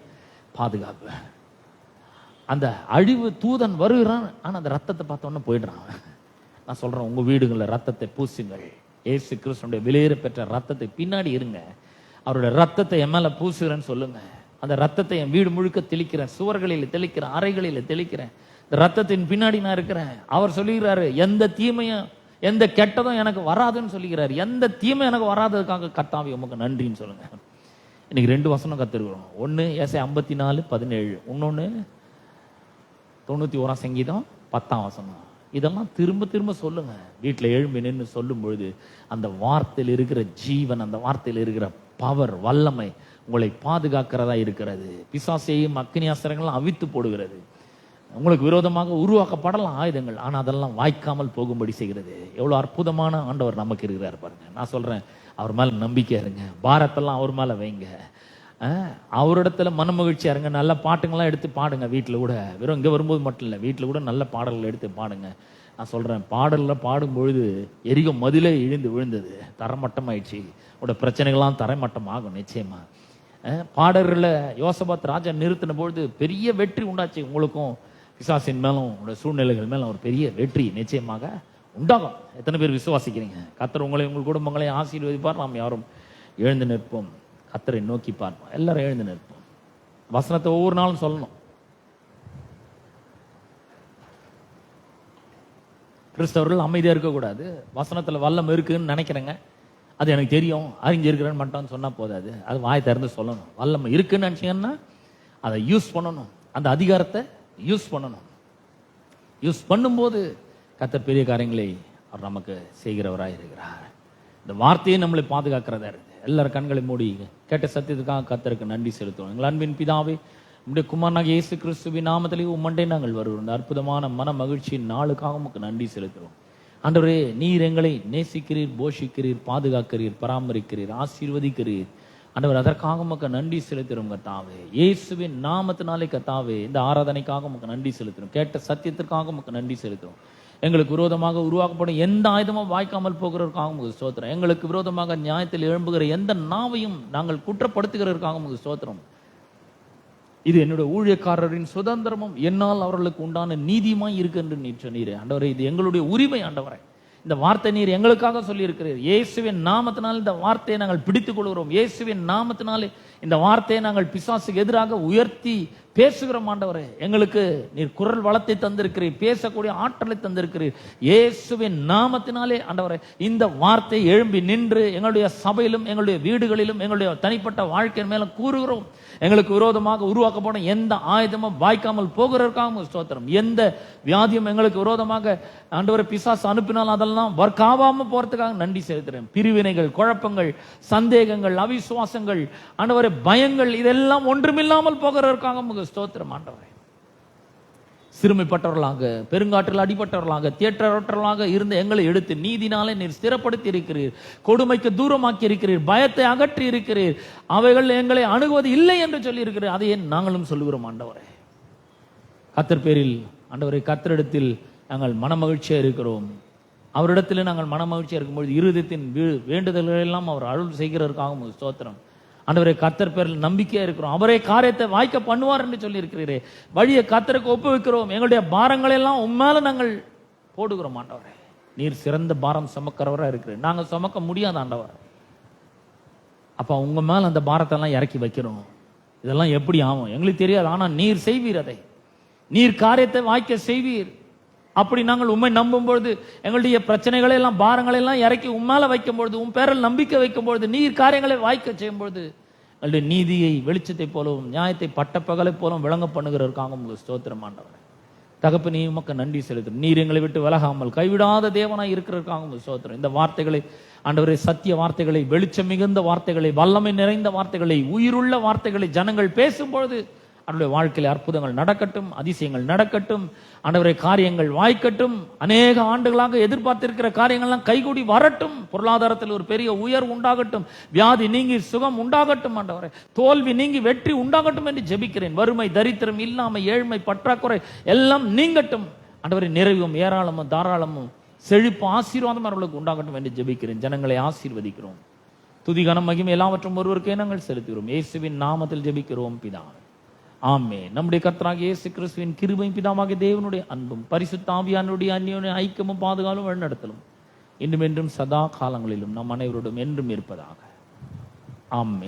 பாதுகாப்பு. அந்த அழிவு தூதன் வருகிறான், ஆனா அந்த ரத்தத்தை பார்த்தோன்னு போயிடுறான். நான் சொல்றேன், உங்க வீடுகளில் ரத்தத்தை பூசுங்கள். ஏசு கிறிஸ்துடைய விலையேற பெற்ற ரத்தத்தை பின்னாடி இருங்க. அவருடைய ரத்தத்தை என் மேல பூசுகிறேன்னு சொல்லுங்க. அந்த ரத்தத்தை என் வீடு முழுக்க தெளிக்கிறேன், சுவர்களில் தெளிக்கிறேன், அறைகளில் தெளிக்கிறேன். இந்த ரத்தத்தின் பின்னாடி நான் இருக்கிறேன். அவர் சொல்லுகிறாரு, எந்த தீமையும் எந்த கெட்டதும் எனக்கு வராதுன்னு சொல்லுகிறாரு. எந்த தீமை எனக்கு வராததுக்காக கர்த்தாவே உமக்கு நன்றின்னு சொல்லுங்க. இன்னைக்கு 2 வசனம் கத்துருக்கிறோம். ஒன்னு ஏசாயா 54:17, இன்னொன்னு 91ஆம் சங்கீதம் 10ஆம் வசனம். இதெல்லாம் திரும்ப திரும்ப சொல்லுங்க. வீட்டில் எழும்பி நின்று சொல்லும் பொழுது அந்த வார்த்தையில் இருக்கிற ஜீவன், அந்த வார்த்தையில் இருக்கிற பவர், வல்லமை உங்களை பாதுகாக்கிறதா இருக்கிறது. பிசாசையும் அக்னியாஸ்திரங்களும் அவித்து போடுகிறது. உங்களுக்கு விரோதமாக உருவாக்கப்படலாம் ஆயுதங்கள், ஆனா அதெல்லாம் வாய்க்காமல் போகும்படி செய்கிறது. எவ்வளவு அற்புதமான ஆண்டவர் நமக்கு இருக்கிறார் பாருங்க. நான் சொல்றேன், அவர் மேல நம்பிக்கை இருங்க, பாரத்தெல்லாம் அவர் மேல வைங்க. அவரிடத்துல மன மகிழ்ச்சியா இருங்க. நல்ல பாட்டுங்கள்லாம் எடுத்து பாடுங்க. வீட்டில் கூட, வெறும் இங்கே வரும்போது மட்டும் இல்லை, வீட்டில் கூட நல்ல பாடல்கள் எடுத்து பாடுங்க. நான் சொல்றேன், பாடலில் பாடும்பொழுது எரிகும் மதிலே இழிந்து விழுந்தது, தரமட்டமாயிடுச்சு. உங்களோட பிரச்சனைகள்லாம் தரைமட்டம் ஆகும் நிச்சயமா. பாடல்களில் யோசபாத் ராஜா நிறுத்தின பொழுது பெரிய வெற்றி உண்டாச்சு. உங்களுக்கும் பிசாசின் மேலும் உங்களோட சூழ்நிலைகள் மேலும் ஒரு பெரிய வெற்றி நிச்சயமாக உண்டாகும். எத்தனை பேர் விசுவாசிக்கிறீங்க? கர்த்தர் உங்களை உங்கள் குடும்பங்களை ஆசீர்வதிப்பார். நாம் யாரும் எழுந்து நிற்போம், கர்த்தரை நோக்கி பார்ப்போம். எல்லாரும் எழுந்து நிற்போம். வசனத்தை ஒவ்வொரு நாளும் சொல்லணும். கிறிஸ்தவர்கள் அமைதியா இருக்கக்கூடாது. வசனத்துல வல்லம் இருக்குன்னு நினைக்கிறேங்க, அது எனக்கு தெரியும், அறிஞ்சிருக்கிறேன்னு மட்டும் சொன்னா போதாது. அது வாய் திறந்து சொல்லணும். வல்லம் இருக்குன்னு நினைச்சீங்கன்னா அதை யூஸ் பண்ணணும். அந்த அதிகாரத்தை யூஸ் பண்ணணும். யூஸ் பண்ணும்போது கர்த்தர் பெரிய காரியங்களை அவர் நமக்கு செய்கிறவராக இருக்கிறார். இந்த வார்த்தையை நம்மளை பாதுகாக்கிறதா இருக்கு. எல்லாரும் கண்களை மூடி கேட்ட சத்தியத்துக்காக கர்த்தருக்கு நன்றி செலுத்துவோம். எங்கள் அன்பின் பிதாவே, நம்முடைய குமாரனாகிய இயேசு கிறிஸ்துவின் நாமத்திலே உம்மண்டே நாங்கள் வருகிறோம். இந்த அற்புதமான மன மகிழ்ச்சியின் நாளுக்காக உமக்கு நன்றி செலுத்துகிறோம். ஆண்டவரே, நீர் எங்களை நேசிக்கிறீர், போஷிக்கிறீர், பாதுகாக்கிறீர், பராமரிக்கிறீர், ஆசீர்வதிக்கிறீர். ஆண்டவர், அதற்காக உமக்கு நன்றி செலுத்துகிறோம் கர்த்தாவே. இயேசுவின் நாமத்தினாலே கர்த்தாவே, இந்த ஆராதனைக்காக உமக்கு நன்றி செலுத்துகிறோம். கேட்ட சத்தியத்திற்காக உமக்கு நன்றி செலுத்துகிறோம். எங்களுக்கு விரோதமாக உருவாக்கப்படும் எந்த ஆயுதமும் வாய்க்காமல் போகிறதற்காக உமக்கு ஸ்தோத்திரம். எங்களுக்கு விரோதமாக நியாயத்தில் எழும்புகிற எந்த நாவையும் நாங்கள் குற்றப்படுத்துகிறதற்காக உமக்கு ஸ்தோத்திரம். இது என்னுடைய ஊழியக்காரரின் சுதந்திரமும் என்னால் அவர்களுக்கு உண்டான நீதியுமாய் இருக்கு என்று நீர் சொன்னீரே. ஆண்டவரே, இது எங்களுடைய உரிமை. ஆண்டவரே, இந்த வார்த்தை நீர் எங்களுக்காக சொல்லி இருக்கிறீர். இயேசுவின் நாமத்தினால் இந்த வார்த்தையை நாங்கள் பிடித்துக் கொள்கிறோம். இயேசுவின் நாமத்தினாலே இந்த வார்த்தையை நாங்கள் பிசாசுக்கு எதிராக உயர்த்தி பேசுகிறோம். ஆண்டவரே, எங்களுக்கு நீர் குரல் வளத்தை தந்திருக்கிறீர், பேசக்கூடிய ஆற்றலை தந்திருக்கிறீர். இயேசுவின் நாமத்தினாலே ஆண்டவரே, இந்த வார்த்தை எழும்பி நின்று எங்களுடைய சபையிலும் எங்களுடைய வீடுகளிலும் எங்களுடைய தனிப்பட்ட வாழ்க்கையின் மேல கூறுகிறோம். எங்களுக்கு விரோதமாக உருவாக்கப்படும் எந்த ஆயுதமும் வாய்க்காமல் போகிறதற்காக ஸ்தோத்திரம். எந்த வியாதியும் எங்களுக்கு விரோதமாக ஆண்டவரை பிசாசு அனுப்பினால் அதெல்லாம் ஒர்க் ஆகாம போறதுக்காக நன்றி செலுத்துறேன். பிரிவினைகள், குழப்பங்கள், சந்தேகங்கள், அவிசுவாசங்கள், ஆண்டவரை பயங்கள், இதெல்லாம் ஒன்றுமில்லாமல் போகிறதற்காக ஸ்தோத்திரம். ஆண்டவரே, சிறுமைப்பட்டவர்களாக, பெருங்காற்றில் அடிபட்டவர்களாக, தேற்றவர்களாக இருந்த எங்களை எடுத்து நீதினாலே நீர் ஸ்திரப்படுத்தி இருக்கிறீர். கொடுமைக்கு தூரமாக்கி இருக்கிறீர். பயத்தை அகற்றி இருக்கிறீர். அவைகள் எங்களை அணுகுவது இல்லை என்று சொல்லி இருக்கிறீர். அதையே நாங்களும் சொல்லுகிறோம். ஆண்டவரே, கர்த்தர் பேரில் ஆண்டவரை, கர்த்தரிடத்தில் நாங்கள் மனமகிழ்ச்சியா இருக்கிறோம். அவரிடத்தில் நாங்கள் மனமகிழ்ச்சியா இருக்கும்பொழுது இருதயத்தின் வேண்டுதல்கள் எல்லாம் அவர் அருள் செய்கிறதற்காக ஸ்தோத்திரம். ஆண்டவரே, கர்த்தர் பேரில் நம்பிக்கையா இருக்கிறோம். அவரே காரியத்தை வாய்க்க பண்ணுவார் என்று சொல்லி இருக்கிறீரே. வழியை கர்த்தருக்கு ஒப்புவிக்கிறோம். எங்களுடைய பாரங்களை எல்லாம் உண்மையில நாங்கள் போடுகிறோம். ஆண்டவரே, நீர் சிறந்த பாரம் சுமக்கிறவரா இருக்கிறீர். நாங்கள் சுமக்க முடியாத ஆண்டவர். அப்ப உங்க மேல அந்த பாரத்தை எல்லாம் இறக்கி வைக்கிறோம். இதெல்லாம் எப்படி ஆகும் எங்களுக்கு தெரியாது. ஆனா நீர் செய்வீர். அதை நீர் காரியத்தை வாய்க்க செய்வீர். அப்படி நாங்கள் உண்மை நம்பும் பொழுது, எங்களுடைய பிரச்சனைகளை எல்லாம் பாரங்களை எல்லாம் இறக்கி உண்மையில வைக்கும் பொழுது, உன் பேரில் நம்பிக்கை வைக்கும் பொழுது, நீர் காரியங்களை வாய்க்க செய்யும் பொழுது, எங்களுடைய நீதியை வெளிச்சத்தை போலவும் நியாயத்தை பட்டப்பகலை போலவும் விளங்க பண்ணுகிறதற்காக உங்களுக்கு ஸ்தோத்திரம். ஆண்டவரே, தகப்பனே, உமக்கு நன்றி செலுத்தும். நீர் எங்களை விட்டு விலகாமல் கைவிடாத தேவனாய் இருக்கிறதற்காக உங்களுக்கு ஸ்தோத்திரம். இந்த வார்த்தைகளை ஆண்டவரே, சத்திய வார்த்தைகளை, வெளிச்சம் மிகுந்த வார்த்தைகளை, வல்லமை நிறைந்த வார்த்தைகளை, உயிருள்ள வார்த்தைகளை ஜனங்கள் பேசும்பொழுது அவருடைய வாழ்க்கையில் அற்புதங்கள் நடக்கட்டும், அதிசயங்கள் நடக்கட்டும். ஆண்டவரே, காரியங்கள் வாய்க்கட்டும். அநேக ஆண்டுகளாக எதிர்பார்த்திருக்கிற காரியங்கள்லாம் கைகூடி வரட்டும். பொருளாதாரத்தில் ஒரு பெரிய உயர்வு உண்டாகட்டும். வியாதி நீங்கி சுகம் உண்டாகட்டும். ஆண்டவரே, தோல்வி நீங்கி வெற்றி உண்டாகட்டும் என்று ஜெபிக்கிறேன். வறுமை, தரித்திரம், இல்லாமை, ஏழ்மை, பற்றாக்குறை எல்லாம் நீங்கட்டும். ஆண்டவரே, நிறைவும் ஏராளமும் தாராளமும் செழிப்பு ஆசீர்வாதம் அவர்களுக்கு உண்டாகட்டும் என்று ஜெபிக்கிறேன். ஜனங்களை ஆசீர்வதிக்கிறோம். துதி, கனம், மகிமை எல்லாவற்றும் ஒருவருக்கே நாங்கள் செலுத்துகிறோம். இயேசுவின் நாமத்தில் ஜெபிக்கிறோம் பிதாவே, ஆமென். நம்முடைய கர்த்தராகிய இயேசு கிறிஸ்துவின் கிருபையும் பிதாவாகிய தேவனுடைய அன்பும் பரிசுத்த ஆவியானவருடைய அந்யோன்ய ஐக்கியமும் பாதுகாலும் வழிநடத்தலும் இன்றும் என்றும் சதா காலங்களிலும் நம் அனைவரோடும் என்றும் இருப்பதாக. ஆமென்.